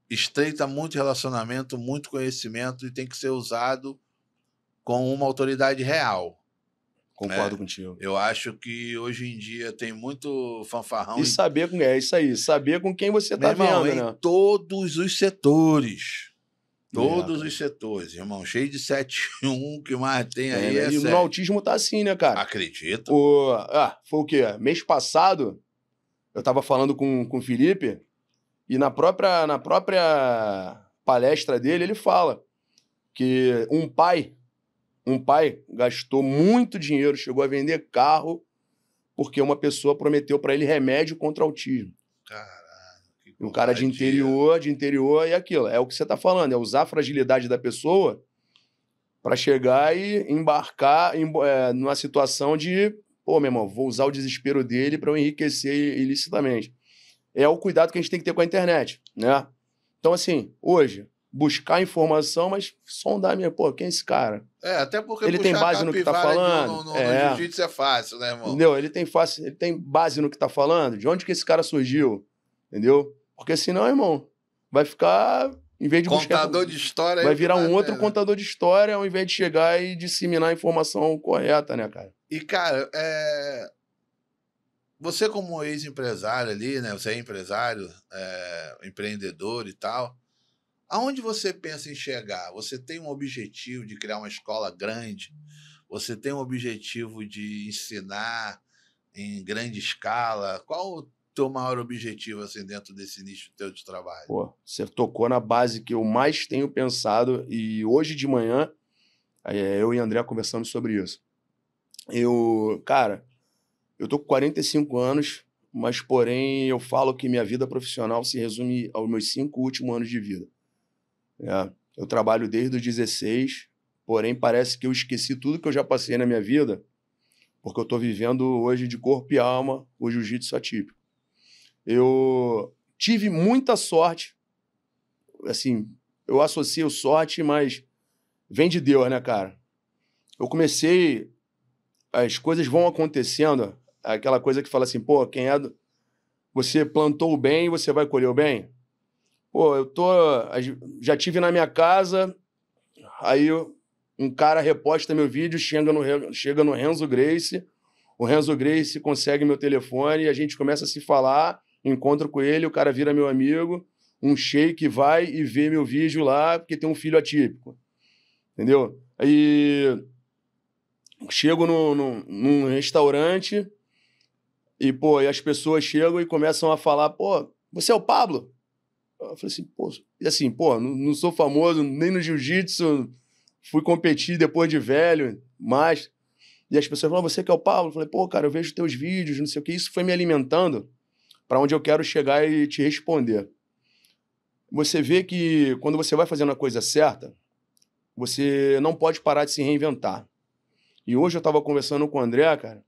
estreita muito relacionamento, muito conhecimento e tem que ser usado com uma autoridade real. Concordo contigo. Eu acho que hoje em dia tem muito fanfarrão. E saber com... É isso aí, saber com quem você tá vendo, né? Em todos os setores. Todos os setores, irmão. Cheio de 7-1, que mais tem aí e no autismo tá assim, né, cara? Acredito. Foi o quê? Mês passado, eu tava falando com o Felipe, e na própria palestra dele, ele fala que um pai gastou muito dinheiro, chegou a vender carro, porque uma pessoa prometeu para ele remédio contra autismo. Caralho. Um cara de interior e aquilo. É o que você tá falando, é usar a fragilidade da pessoa para chegar e embarcar numa situação de, pô, meu irmão, vou usar o desespero dele para eu enriquecer ilicitamente. É o cuidado que a gente tem que ter com a internet, né? Então, assim, hoje, buscar informação, mas sondar mesmo, pô, quem é esse cara? Até porque ele tem base no que tá falando. No jiu-jitsu é fácil, né, irmão? Entendeu? Ele tem base no que tá falando, de onde que esse cara surgiu, entendeu? Porque senão, irmão, vai ficar, em vez de contador de história, vai virar um outro contador de história, ao invés de chegar e disseminar a informação correta, né, cara? E, cara, você como ex-empresário ali, né? Você é empresário, empreendedor e tal. Aonde você pensa em chegar? Você tem um objetivo de criar uma escola grande? Você tem um objetivo de ensinar em grande escala? Qual o teu maior objetivo assim, dentro desse nicho teu de trabalho? Pô, você tocou na base que eu mais tenho pensado, e hoje de manhã eu e André conversamos sobre isso. Cara, eu tô com 45 anos, mas porém eu falo que minha vida profissional se resume aos meus 5 últimos anos de vida. Eu trabalho desde os 16, porém parece que eu esqueci tudo que eu já passei na minha vida, porque eu tô vivendo hoje de corpo e alma o jiu-jitsu atípico. Eu tive muita sorte, assim, eu associo sorte, mas vem de Deus, né, cara? Eu comecei, as coisas vão acontecendo, aquela coisa que fala assim, pô, você plantou o bem, você vai colher o bem? Pô, já tive na minha casa, aí um cara reposta meu vídeo, chega no Renzo Gracie, o Renzo Gracie consegue meu telefone e a gente começa a se falar, encontro com ele, o cara vira meu amigo, um sheik vai e vê meu vídeo lá, porque tem um filho atípico, entendeu? Aí chego num restaurante e, pô, e as pessoas chegam e começam a falar, pô, você é o Pablo? Eu falei assim, pô, e assim, pô, não sou famoso nem no jiu-jitsu, fui competir depois de velho, mas... E as pessoas falam, você que é o Pablo? Eu falei, pô, cara, eu vejo teus vídeos, não sei o que. Isso foi me alimentando para onde eu quero chegar e te responder. Você vê que quando você vai fazendo a coisa certa, você não pode parar de se reinventar. E hoje eu estava conversando com o André, cara,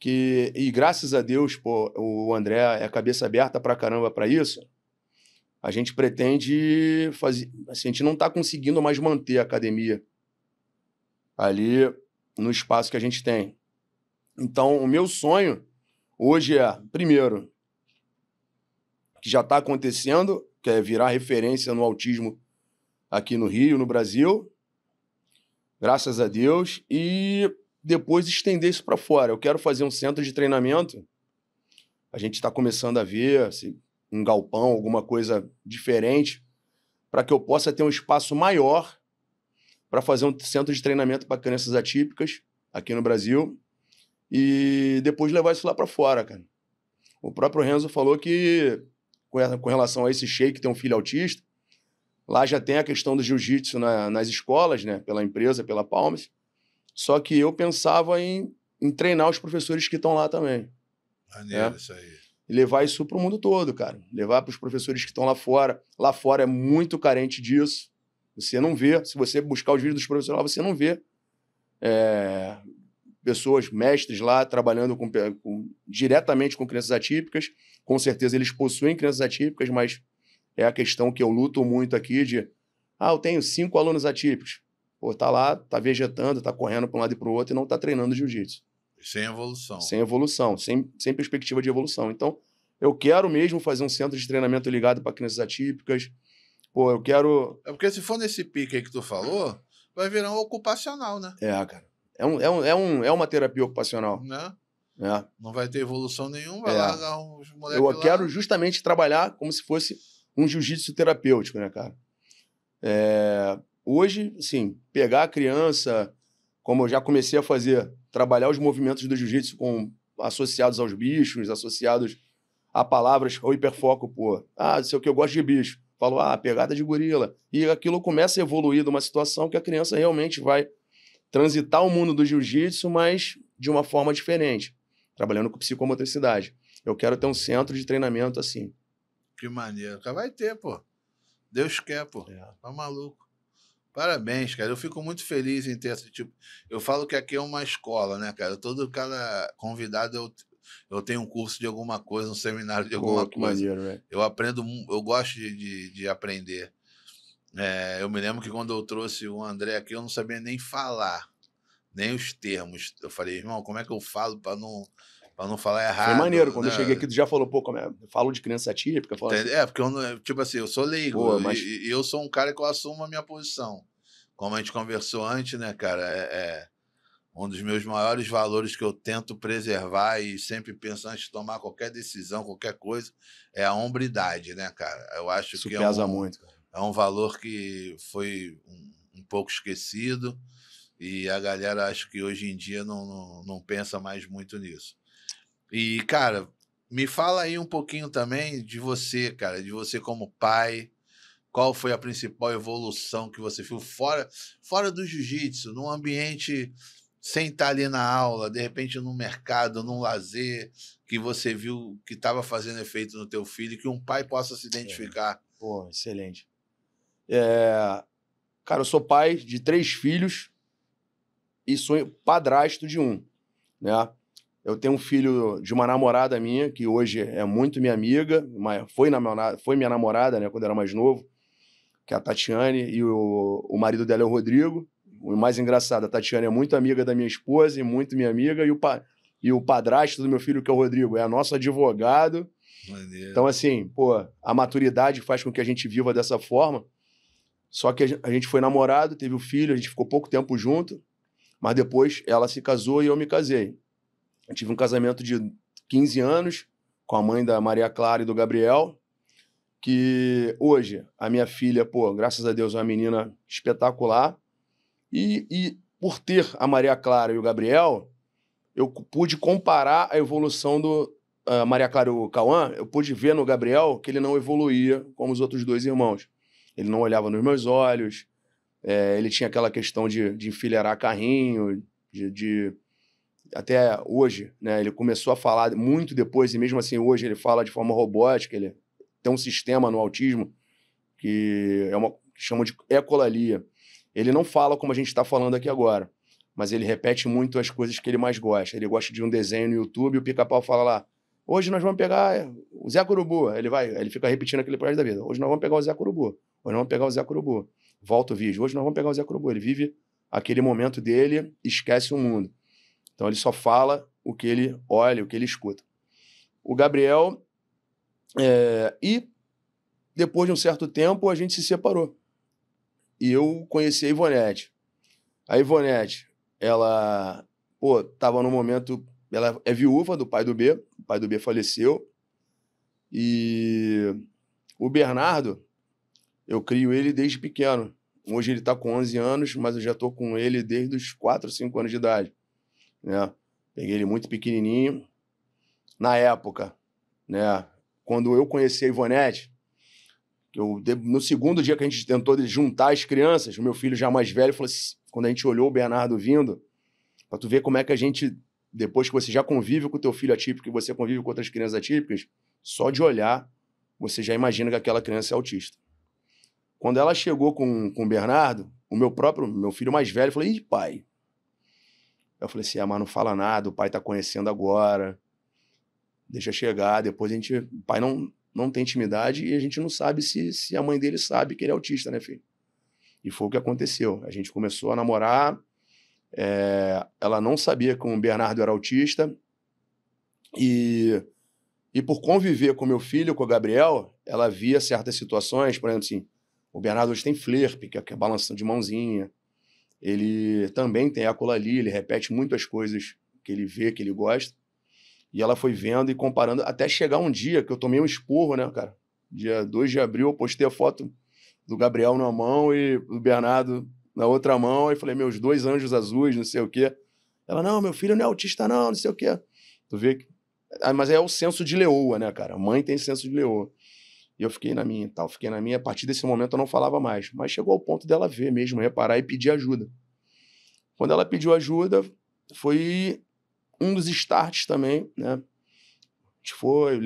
e graças a Deus, pô, o André é cabeça aberta pra caramba para isso. A gente pretende fazer... Assim, a gente não está conseguindo mais manter a academia ali no espaço que a gente tem. Então, o meu sonho hoje primeiro, que já está acontecendo, que é virar referência no autismo aqui no Rio, no Brasil, graças a Deus, e depois estender isso para fora. Eu quero fazer um centro de treinamento. A gente está começando a ver assim, um galpão, alguma coisa diferente, para que eu possa ter um espaço maior para fazer um centro de treinamento para crianças atípicas aqui no Brasil e depois levar isso lá para fora, cara. O próprio Renzo falou que, com relação a esse sheik que tem um filho autista, lá já tem a questão do jiu-jitsu nas escolas, né, pela empresa, pela Palmas, só que eu pensava em em treinar os professores que estão lá também. Maneiro isso aí. E levar isso para o mundo todo, cara. Levar para os professores que estão lá fora. Lá fora é muito carente disso. Você não vê. Se você buscar os vídeos dos professores lá, você não vê pessoas, mestres lá, trabalhando diretamente com crianças atípicas. Com certeza eles possuem crianças atípicas, mas é a questão que eu luto muito aqui de... eu tenho 5 alunos atípicos. Pô, tá lá, tá vegetando, tá correndo para um lado e para o outro e não tá treinando jiu-jitsu. Sem evolução. Sem evolução, sem perspectiva de evolução. Então, eu quero mesmo fazer um centro de treinamento ligado para crianças atípicas. Pô, eu quero... É porque se for nesse pique aí que tu falou, vai virar um ocupacional, né? Cara. É uma terapia ocupacional. Né? É. Não vai ter evolução nenhuma, vai largar uns moleques Eu quero justamente trabalhar como se fosse um jiu-jitsu terapêutico, né, cara? Hoje, sim, pegar a criança, como eu já comecei a fazer, trabalhar os movimentos do jiu-jitsu associados aos bichos, associados a palavras ou hiperfoco, pô. Isso é o que eu gosto de bicho. Falo, pegada de gorila. E aquilo começa a evoluir de uma situação que a criança realmente vai transitar o mundo do jiu-jitsu, mas de uma forma diferente, trabalhando com psicomotricidade. Eu quero ter um centro de treinamento assim. Que maneiro. Vai ter, pô. Deus quer, pô. Tá maluco. Parabéns, cara. Eu fico muito feliz em ter esse tipo... Eu falo que aqui é uma escola, né, cara? Todo cada convidado eu tenho um curso de alguma coisa, um seminário de alguma coisa. Maneiro, velho. Eu aprendo, eu gosto de aprender. Eu me lembro que quando eu trouxe o André aqui, eu não sabia nem falar, nem os termos. Eu falei, irmão, como é que eu falo para não falar errado? Foi maneiro. Quando né? eu cheguei aqui, tu já falou, pô, eu falo de criança atípica. Assim. Porque eu, tipo assim, eu sou leigo. Pô, mas... e eu sou um cara que eu assumo a minha posição. Como a gente conversou antes, né, cara? Um dos meus maiores valores que eu tento preservar e sempre penso antes de tomar qualquer decisão, qualquer coisa, é a hombridade, né, cara? Eu acho Isso que pesa muito, cara. É um valor que foi um pouco esquecido e a galera acho que hoje em dia não pensa mais muito nisso. E, cara, me fala aí um pouquinho também de você, cara, de você como pai. Qual foi a principal evolução que você viu fora do jiu-jitsu, num ambiente sem estar ali na aula, de repente num mercado, num lazer, que você viu que estava fazendo efeito no teu filho, que um pai possa se identificar? Pô, excelente. Cara, eu sou pai de 3 filhos e sou padrasto de um, né? Eu tenho um filho de uma namorada minha, que hoje é muito minha amiga, foi minha namorada, né, quando eu era mais novo, que é a Tatiane, e o marido dela é o Rodrigo. O mais engraçado, a Tatiane é muito amiga da minha esposa e muito minha amiga, e o padrasto do meu filho, que é o Rodrigo, é nosso advogado. Maneiro. Então, assim, pô, a maturidade faz com que a gente viva dessa forma. Só que a gente foi namorado, teve o filho, a gente ficou pouco tempo junto, mas depois ela se casou e eu me casei. Eu tive um casamento de 15 anos com a mãe da Maria Clara e do Gabriel, que hoje a minha filha, pô, graças a Deus, é uma menina espetacular. E por ter a Maria Clara e o Gabriel, eu pude comparar a evolução do Maria Clara e o Cauã, eu pude ver no Gabriel que ele não evoluía como os outros 2 irmãos. Ele não olhava nos meus olhos, ele tinha aquela questão de enfileirar carrinho, até hoje, né, ele começou a falar muito depois, e mesmo assim hoje ele fala de forma robótica, ele tem um sistema no autismo que chama de ecolalia. Ele não fala como a gente está falando aqui agora, mas ele repete muito as coisas que ele mais gosta. Ele gosta de um desenho no YouTube e o Pica-Pau fala lá, hoje nós vamos pegar o Zé Curubu. Ele fica repetindo aquele pro resto da vida. Hoje nós vamos pegar o Zé Curubu. Hoje nós vamos pegar o Zé Curubu. Volta o vídeo. Hoje nós vamos pegar o Zé Curubu. Ele vive aquele momento dele, esquece o mundo. Então ele só fala o que ele olha, o que ele escuta. O Gabriel... E depois de um certo tempo a gente se separou. E eu conheci a Ivonete. A Ivonete, ela, pô, tava num momento... Ela é viúva do pai do B. O pai do B faleceu. E o Bernardo, eu crio ele desde pequeno. Hoje ele tá com 11 anos, mas eu já tô com ele desde os 4, 5 anos de idade. Né? Peguei ele muito pequenininho. Na época, né, quando eu conheci a Ivonete, no segundo dia que a gente tentou juntar as crianças, o meu filho já mais velho falou assim, quando a gente olhou o Bernardo vindo, pra tu ver como é que a gente depois que você já convive com o teu filho atípico e você convive com outras crianças atípicas, só de olhar, você já imagina que aquela criança é autista. Quando ela chegou com o Bernardo, meu filho mais velho, falou, ih, pai. Eu falei assim, mas não fala nada, o pai tá conhecendo agora, deixa chegar, depois o pai não tem intimidade e a gente não sabe se a mãe dele sabe que ele é autista, né, filho? E foi o que aconteceu. A gente começou a namorar, ela não sabia que o Bernardo era autista e por conviver com meu filho, com o Gabriel, ela via certas situações, por exemplo, assim, o Bernardo hoje tem flerte, que é balançando de mãozinha, ele também tem ecolalia, ele repete muitas coisas que ele vê, que ele gosta, e ela foi vendo e comparando, até chegar um dia que eu tomei um esporro, né, cara? Dia 2 de abril, eu postei a foto do Gabriel numa mão e do Bernardo na outra mão, e falei, meus 2 anjos azuis, não sei o quê. Ela, não, meu filho não é autista não sei o quê. Tu vê que... Mas é o senso de leoa, né, cara? A mãe tem senso de leoa. E eu fiquei na minha e tal, fiquei na minha. A partir desse momento eu não falava mais. Mas chegou ao ponto dela ver mesmo, reparar e pedir ajuda. Quando ela pediu ajuda, foi um dos starts também, né? A gente foi,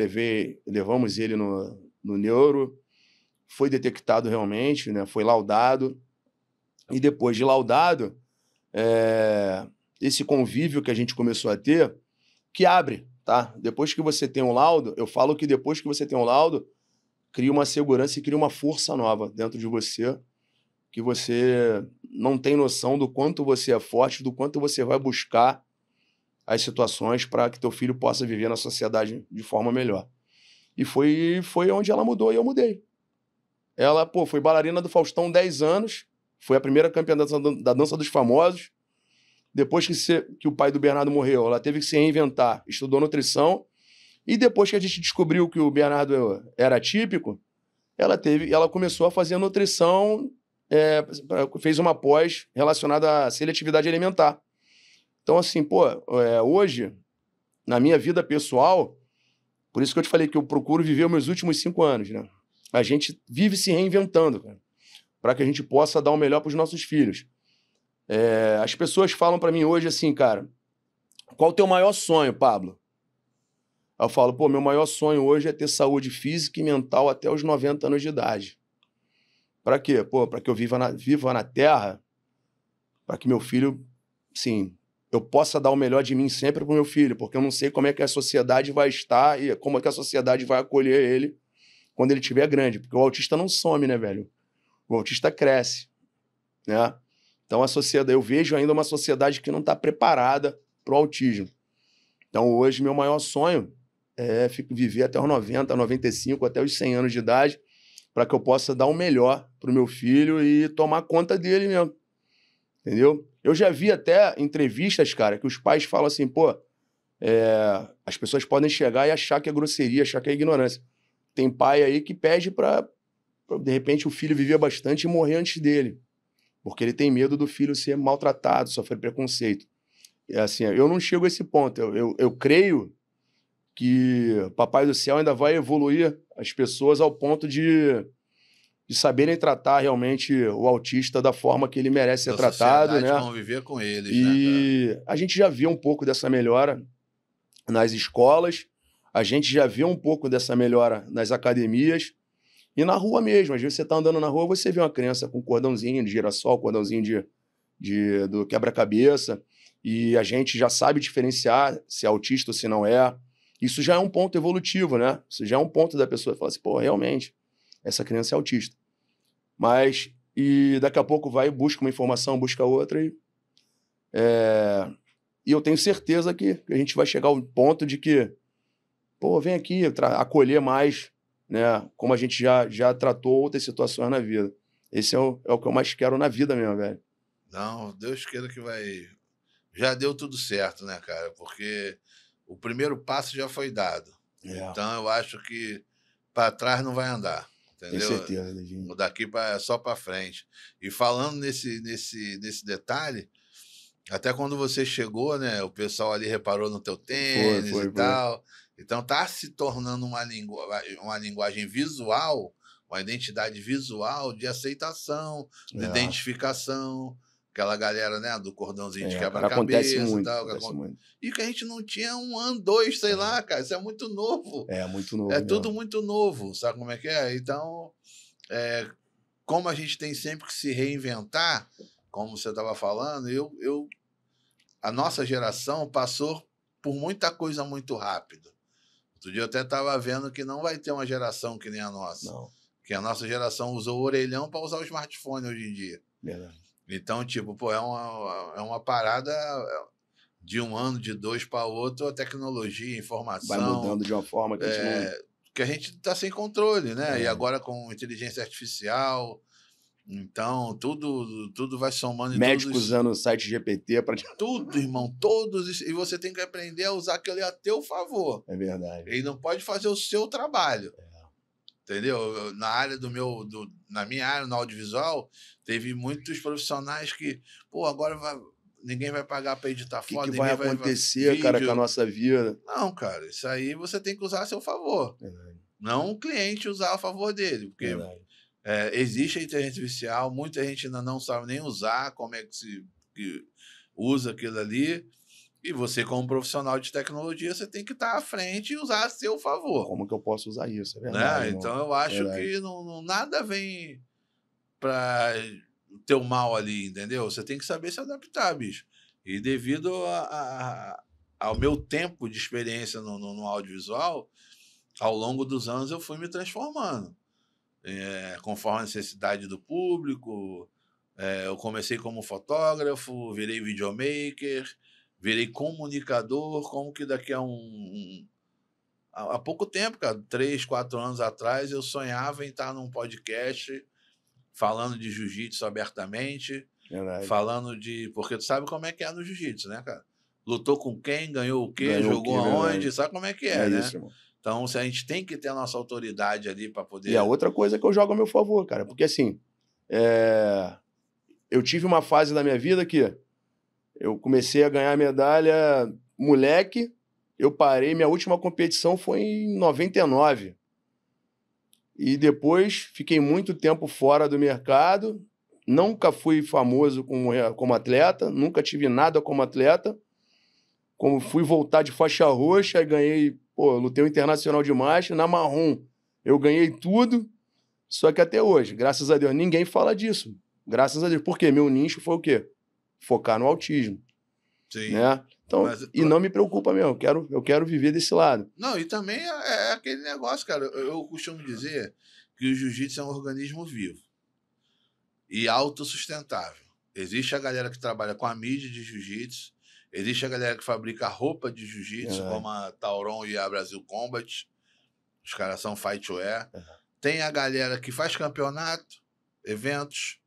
levamos ele no neuro, foi detectado realmente, né? Foi laudado. E depois de laudado, esse convívio que a gente começou a ter, que abre, tá? Depois que você tem um laudo, eu falo que depois que você tem um laudo, cria uma segurança e cria uma força nova dentro de você, que você não tem noção do quanto você é forte, do quanto você vai buscar as situações para que teu filho possa viver na sociedade de forma melhor. E foi onde ela mudou e eu mudei. Ela, foi bailarina do Faustão 10 anos, foi a primeira campeã da Dança dos Famosos. Depois que o pai do Bernardo morreu, ela teve que se reinventar, estudou nutrição. E depois que a gente descobriu que o Bernardo era atípico, ela começou a fazer nutrição, fez uma pós relacionada à seletividade alimentar. Então, assim, hoje, na minha vida pessoal, por isso que eu te falei que eu procuro viver os meus últimos 5 anos, né? A gente vive se reinventando, cara, para que a gente possa dar o melhor para os nossos filhos. As pessoas falam para mim hoje assim, cara, qual o teu maior sonho, Pablo? Eu falo, meu maior sonho hoje é ter saúde física e mental até os 90 anos de idade. Para quê? Para que eu viva na Terra, para que meu filho, sim, eu possa dar o melhor de mim sempre pro meu filho, porque eu não sei como é que a sociedade vai estar e como é que a sociedade vai acolher ele quando ele estiver grande, porque o autista não some, né, velho? O autista cresce, né? Então a sociedade, eu vejo ainda uma sociedade que não está preparada para o autismo. Então hoje meu maior sonho é viver até os 90, 95, até os 100 anos de idade, para que eu possa dar o melhor pro meu filho e tomar conta dele mesmo. Entendeu? Eu já vi até entrevistas, cara, que os pais falam assim, as pessoas podem chegar e achar que é grosseria, achar que é ignorância. Tem pai aí que pede para de repente, o filho viver bastante e morrer antes dele, porque ele tem medo do filho ser maltratado, sofrer preconceito. Assim, eu não chego a esse ponto. Eu creio que o Papai do Céu ainda vai evoluir as pessoas ao ponto de saberem tratar realmente o autista da forma que ele merece ser tratado, né? Conviver com eles, e né, cara? A gente já vê um pouco dessa melhora nas escolas, a gente já vê um pouco dessa melhora nas academias e na rua mesmo. Às vezes você tá andando na rua, você vê uma criança com cordãozinho de girassol, cordãozinho do quebra-cabeça, e a gente já sabe diferenciar se é autista ou se não é. Isso já é um ponto evolutivo, né? Isso já é um ponto da pessoa falar assim, realmente, essa criança é autista. E daqui a pouco vai, busca uma informação, busca outra, e eu tenho certeza que a gente vai chegar ao ponto de que, vem aqui acolher mais, né? Como a gente já tratou outras situações na vida. Esse é o que eu mais quero na vida mesmo, velho. Não, Deus queira que vai... Já deu tudo certo, né, cara? Porque o primeiro passo já foi dado. Então, eu acho que para trás não vai andar, entendeu? Tenho certeza, Levinho. Daqui só para frente. E falando nesse detalhe, até quando você chegou, né, o pessoal ali reparou no teu tênis e tal. Então, tá se tornando uma linguagem visual, uma identidade visual de aceitação, de identificação, aquela galera, né, do cordãozinho de Cara, acontece quebra-cabeça e muito, tal. acontece muito. E que a gente não tinha um ano, dois, sei lá, cara. Isso é muito novo. É, muito novo É mesmo. tudo muito novo, sabe como é que é? Então, como a gente tem sempre que se reinventar, como você estava falando, a nossa geração passou por muita coisa muito rápido. Outro dia eu até estava vendo que não vai ter uma geração que nem a nossa. Não, Que a nossa geração usou o orelhão para usar o smartphone hoje em dia. verdade. Então, tipo, pô, é uma parada de um ano, de dois para outro, a tecnologia, a informação. Vai mudando de uma forma que a gente não... Que a gente está sem controle, né? É. E agora com inteligência artificial, então tudo vai somando. Médico usando o site GPT para... Tudo, irmão, todos. E você tem que aprender a usar aquilo a teu favor. É verdade. Ele não pode fazer o seu trabalho. Entendeu? Na área na minha área, no audiovisual, teve muitos profissionais que, pô, agora ninguém vai pagar para editar foto. O que vai acontecer, cara, com a nossa vida? Não, cara, isso aí você tem que usar a seu favor. Não o cliente usar a favor dele. Porque existe a inteligência artificial, muita gente ainda não sabe nem usar, como é que se usa aquilo ali. E você, como profissional de tecnologia, você tem que estar à frente e usar a seu favor. Como que eu posso usar isso? É verdade, né? Então, eu acho que nada vem para o teu mal ali, entendeu? Você tem que saber se adaptar, bicho. E devido ao meu tempo de experiência no audiovisual, ao longo dos anos eu fui me transformando. Conforme a necessidade do público, eu comecei como fotógrafo, virei videomaker, virei comunicador, como que daqui a há pouco tempo, cara, 3, 4 anos atrás, eu sonhava em estar num podcast falando de jiu-jitsu abertamente, falando de... Porque tu sabe como é que é no jiu-jitsu, né, cara? Lutou com quem, ganhou o quê, jogou aonde, sabe como é que é, né? Isso, irmão. Então, a gente tem que ter a nossa autoridade ali para poder... E a outra coisa que eu jogo a meu favor, cara, porque assim, eu tive uma fase da minha vida que eu comecei a ganhar medalha moleque, eu parei, minha última competição foi em 99. E depois fiquei muito tempo fora do mercado, nunca fui famoso como atleta, nunca tive nada como atleta. Como fui voltar de faixa roxa e ganhei, lutei o Internacional de Marcha, na marrom eu ganhei tudo, só que até hoje, graças a Deus, ninguém fala disso. Graças a Deus. Por quê? Meu nicho foi o quê? Focar no autismo. Sim. Né? Então, e não me preocupa mesmo, eu quero viver desse lado. Não, e também é aquele negócio, cara. Eu costumo dizer que o jiu-jitsu é um organismo vivo e autossustentável. Existe a galera que trabalha com a mídia de jiu-jitsu, existe a galera que fabrica roupa de jiu-jitsu, como a Tauron e a Brasil Combat. Os caras são fightwear. Tem a galera que faz campeonato, eventos.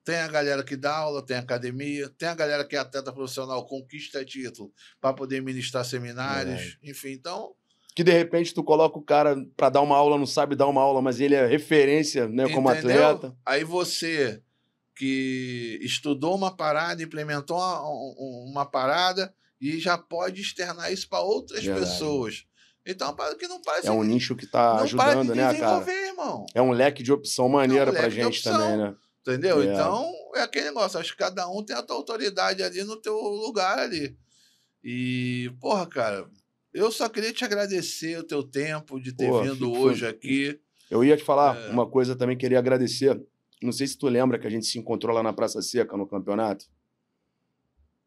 Tem a galera que dá aula, tem academia, tem a galera que é atleta profissional, conquista título para poder ministrar seminários, enfim, então... Que de repente tu coloca o cara para dar uma aula, não sabe dar uma aula, mas ele é referência, né, como atleta. Aí você que estudou uma parada, implementou uma parada e já pode externar isso para outras pessoas. Então, que não parece... É um nicho que está ajudando, né, cara? Irmão. É um leque de opção maneira pra gente também, né? Entendeu? Então, é aquele negócio. Acho que cada um tem a tua autoridade ali no teu lugar ali. E, porra, cara, eu só queria te agradecer o teu tempo de ter vindo hoje aqui. Eu ia te falar uma coisa também, queria agradecer. Não sei se tu lembra que a gente se encontrou lá na Praça Seca, no campeonato.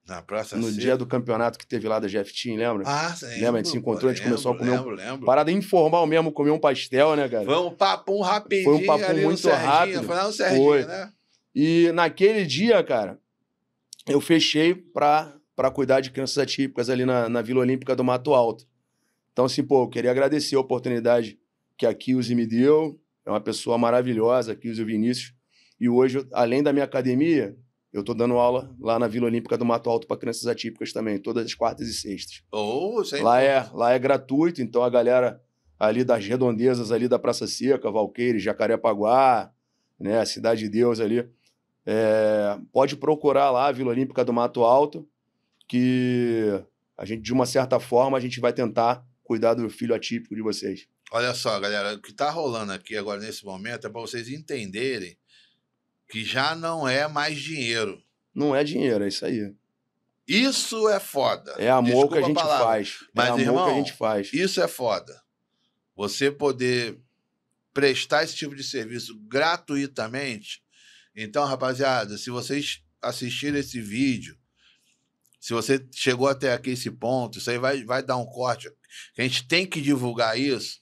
Na Praça Seca? No dia do campeonato que teve lá da GF Team, lembra? Ah, sim. Lembra? A gente se encontrou, a gente começou a comer lembro. Parada informal mesmo, comer um pastel, né, cara? Foi um papo rapidinho. Foi um papo muito rápido. Foi lá no Serginho, né? E naquele dia, cara, eu fechei para cuidar de crianças atípicas ali na Vila Olímpica do Mato Alto. Então, assim, eu queria agradecer a oportunidade que a Kilze me deu. É uma pessoa maravilhosa, a Kilze Vinícius. E hoje, além da minha academia, eu tô dando aula lá na Vila Olímpica do Mato Alto para crianças atípicas também, todas as quartas e sextas. Lá é gratuito, então a galera ali das redondezas ali da Praça Seca, Valqueire, Jacarepaguá, né, a Cidade de Deus ali, pode procurar lá a Vila Olímpica do Mato Alto, que a gente, de uma certa forma, a gente vai tentar cuidar do filho atípico de vocês. Olha só, galera, o que tá rolando aqui agora nesse momento é para vocês entenderem que já não é mais dinheiro. não é dinheiro, é isso aí. Isso é foda. É amor Desculpa que a a gente palavra, faz. mas, é amor irmão, que a gente faz. Isso é foda. Você poder prestar esse tipo de serviço gratuitamente. Então, rapaziada, se vocês assistirem esse vídeo, se você chegou até aqui esse ponto, isso aí vai dar um corte. A gente tem que divulgar isso.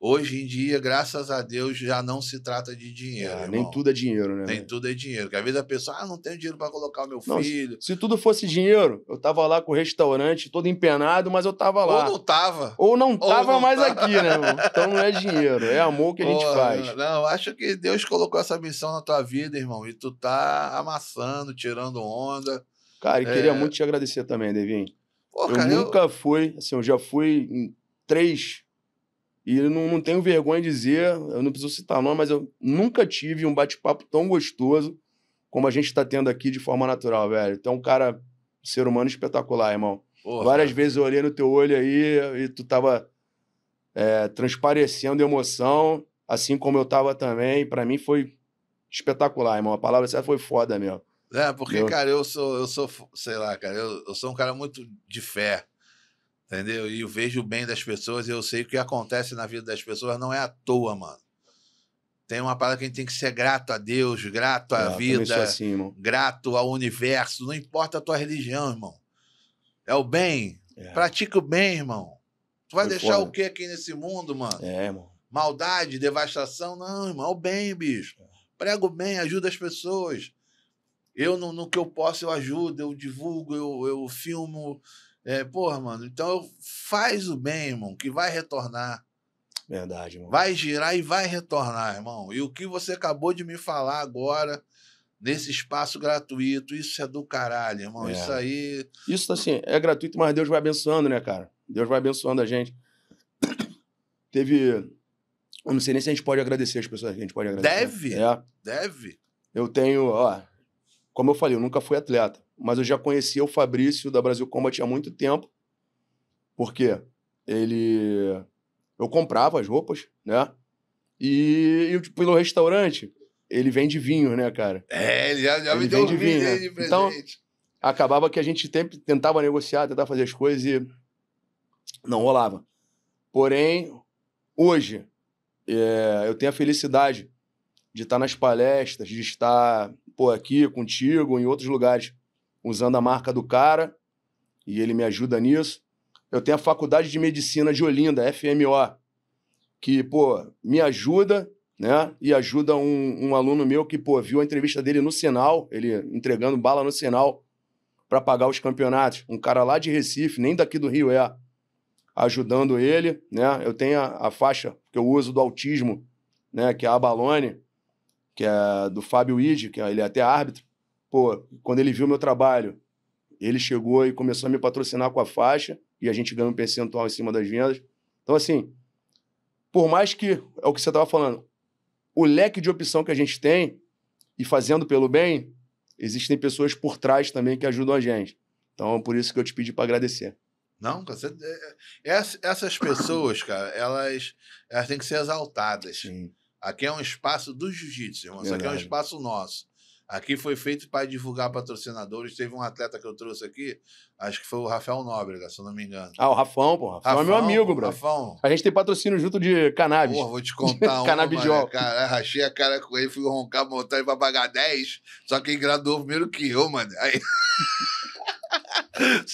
Hoje em dia, graças a Deus, já não se trata de dinheiro, irmão. Nem tudo é dinheiro, né? Nem tudo é dinheiro. Porque às vezes a pessoa, não tenho dinheiro para colocar o meu Não, filho. se tudo fosse dinheiro, eu tava lá com o restaurante todo empenado, mas eu tava lá. Ou não tava. Ou não tava mais tava. aqui, né, irmão? Então não é dinheiro, é amor que a gente faz. Não, acho que Deus colocou essa missão na tua vida, irmão. E tu tá amassando, tirando onda. Cara, e queria muito te agradecer também, Devinho. Nunca fui, assim, eu já fui em 3... E eu não tenho vergonha de dizer, eu não preciso citar nome, mas eu nunca tive um bate-papo tão gostoso como a gente está tendo aqui de forma natural, velho. Então, um cara, ser humano espetacular, irmão. Várias vezes eu olhei no teu olho aí e tu tava transparecendo emoção, assim como eu tava também. Pra mim foi espetacular, irmão. A palavra certa foi foda mesmo. Porque, cara, eu sou, sei lá, cara, eu sou um cara muito de fé. Entendeu? E eu vejo o bem das pessoas e eu sei que o que acontece na vida das pessoas não é à toa, mano. Tem uma parada que a gente tem que ser grato a Deus, grato à vida, assim, grato ao universo. Não importa a tua religião, irmão. É o bem. Pratica o bem, irmão. Tu vai deixar o que aqui nesse mundo, mano? Irmão. Maldade, devastação? Não, irmão. É o bem, bicho. Prega o bem, ajuda as pessoas. Eu, no que eu posso, eu ajudo, eu divulgo, eu filmo... porra, mano, então faz o bem, irmão, que vai retornar. Verdade, irmão. Vai girar e vai retornar, irmão. E o que você acabou de me falar agora, nesse espaço gratuito, isso é do caralho, irmão. Isso aí... Isso, assim, é gratuito, mas Deus vai abençoando, né, cara? Deus vai abençoando a gente. Eu não sei nem se a gente pode agradecer as pessoas que a gente pode agradecer. Deve. Eu tenho, como eu falei, eu nunca fui atleta, mas eu já conhecia o Fabrício da Brasil Combat há muito tempo, porque eu comprava as roupas, né? E pelo restaurante, ele vende vinho, né, cara? Ele já me deu vinho, né? De presente. Então, acabava que a gente sempre tentava negociar, tentar fazer as coisas e não rolava. Porém, hoje, eu tenho a felicidade de estar nas palestras, de estar aqui contigo, em outros lugares, usando a marca do cara, e ele me ajuda nisso. Eu tenho a Faculdade de Medicina de Olinda, FMO, que, me ajuda, né? E ajuda um aluno meu que, viu a entrevista dele no Sinal, ele entregando bala no Sinal para pagar os campeonatos. Um cara lá de Recife, nem daqui do Rio ajudando ele, né? Eu tenho a faixa que eu uso do autismo, né? Que é a Abalone, que é do Fábio Ide, que ele é até árbitro. Quando ele viu meu trabalho, ele chegou e começou a me patrocinar com a faixa e a gente ganha um percentual em cima das vendas. Então, assim, por mais que, é o que você estava falando, o leque de opção que a gente tem e fazendo pelo bem, existem pessoas por trás também que ajudam a gente. Então, por isso que eu te pedi para agradecer. Não, essas pessoas, cara, elas têm que ser exaltadas. Sim. Aqui é um espaço do jiu-jitsu, irmão. Isso aqui é um espaço nosso. Aqui foi feito para divulgar patrocinadores. Teve um atleta que eu trouxe aqui, acho que foi o Rafael Nóbrega, se eu não me engano. O Rafão, pô. Rafão é meu amigo, bro. Rafão. A gente tem patrocínio junto de cannabis. Vou te contar Canabidiol. Cara, rachei a cara com ele, fui roncar, montar ele pra pagar 10, só que ele graduou primeiro que eu, mano. Aí...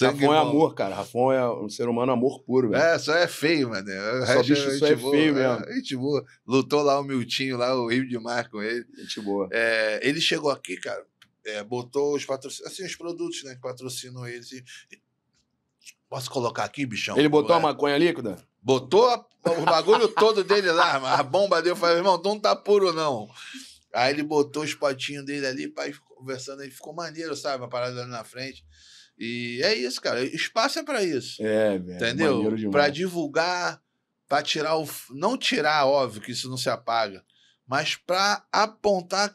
Rafão é amor, cara. Rafão é um ser humano amor puro, velho. Só é feio, mano. Só bicho só é feio mesmo. Gente boa. Lutou lá o Miltinho, lá o Rio demais com ele. Gente boa. Ele chegou aqui, cara, botou os patrocínios, assim, os produtos, né, que patrocinam eles. Posso colocar aqui, bichão? Ele botou a maconha líquida? Botou o bagulho todo dele lá, a bomba dele. Eu falei, irmão, não tá puro, não. Aí ele botou os potinhos dele ali, pai, conversando, ele ficou maneiro, sabe? Uma parada ali na frente. E é isso, cara. Espaço é pra isso. Velho. Entendeu? Pra divulgar, pra tirar não tirar, óbvio que isso não se apaga, mas pra apontar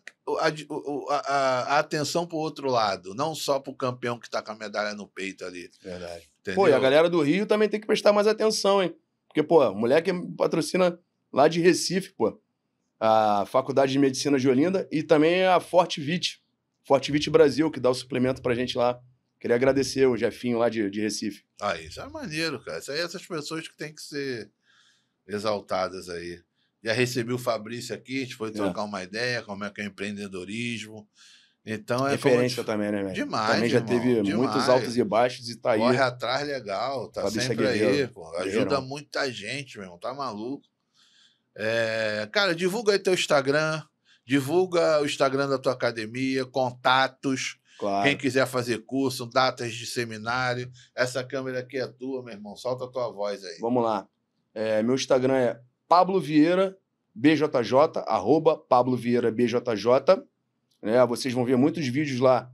a atenção pro outro lado, não só pro campeão que tá com a medalha no peito ali. Verdade. Entendeu? E a galera do Rio também tem que prestar mais atenção, hein? Porque, mulher que patrocina lá de Recife, a Faculdade de Medicina de Olinda e também a Forte Vit, Fortivite Brasil, que dá o suplemento pra gente lá. Queria agradecer o Jefinho lá de Recife. Ah, isso é maneiro, cara. Isso aí, essas pessoas que têm que ser exaltadas aí. Já recebi o Fabrício aqui, a gente foi trocar uma ideia, como é que é o empreendedorismo. Então é referência também, né, velho? Demais, também já irmão, teve demais. muitos altos e baixos e tá aí. Corre atrás legal, tá Fabrício sempre Guerreiro, aí, pô. Ajuda muita gente, meu irmão, tá maluco. Cara, divulga aí teu Instagram, divulga o Instagram da tua academia, contatos, Claro. quem quiser fazer curso, datas de seminário. Essa câmera aqui é tua, meu irmão, solta a tua voz aí. Vamos lá. Meu Instagram é Pablo Vieira BJJ, @Pablo Vieira BJJ. Vocês vão ver muitos vídeos lá,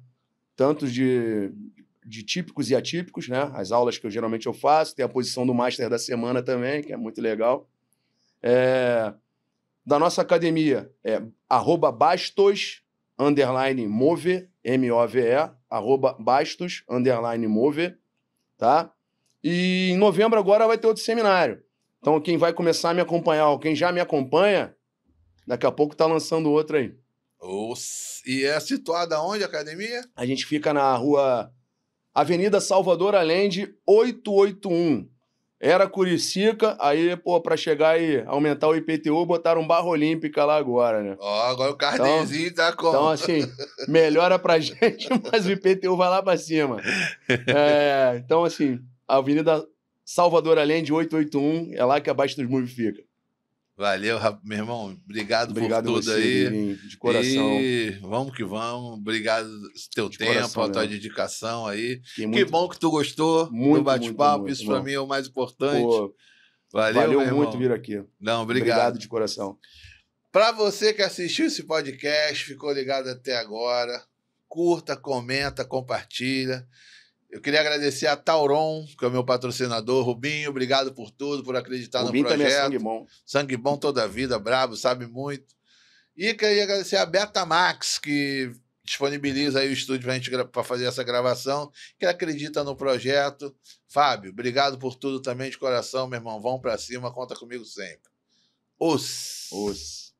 tanto de típicos e atípicos, né? As aulas que geralmente eu faço, tem a posição do Master da semana também, que é muito legal. Da nossa academia é @Bastos_Move, MOVE, @Bastos_Move, tá? E em novembro agora vai ter outro seminário. Então quem vai começar a me acompanhar, ou quem já me acompanha, daqui a pouco tá lançando outro aí. E é situada onde a academia? A gente fica na rua Avenida Salvador Allende, 881. Era Curicica, aí, pô, pra chegar e aumentar o IPTU, botaram Barra Olímpica lá agora, né? Agora o carnezinho tá como? Então, assim, melhora pra gente, mas o IPTU vai lá pra cima. Então, assim, a Avenida Salvador Allende, 881, é lá que a Bastos Move fica. Valeu, meu irmão. Obrigado por tudo você, aí. Guilherme, de coração. E vamos que vamos. Obrigado pelo teu tempo, coração, a tua dedicação aí. Que bom que tu gostou do bate-papo. Isso para mim é o mais importante. Pô, valeu muito vir aqui. Não, obrigado de coração. Para você que assistiu esse podcast, ficou ligado até agora, curta, comenta, compartilha. Eu queria agradecer a Tauron, que é o meu patrocinador. Rubinho, obrigado por tudo, por acreditar no projeto. Também é sangue bom. Sangue bom toda a vida, brabo, sabe muito. E queria agradecer a Betamax, que disponibiliza aí o estúdio para fazer essa gravação, que acredita no projeto. Fábio, obrigado por tudo também de coração, meu irmão. Vão para cima, conta comigo sempre. Os.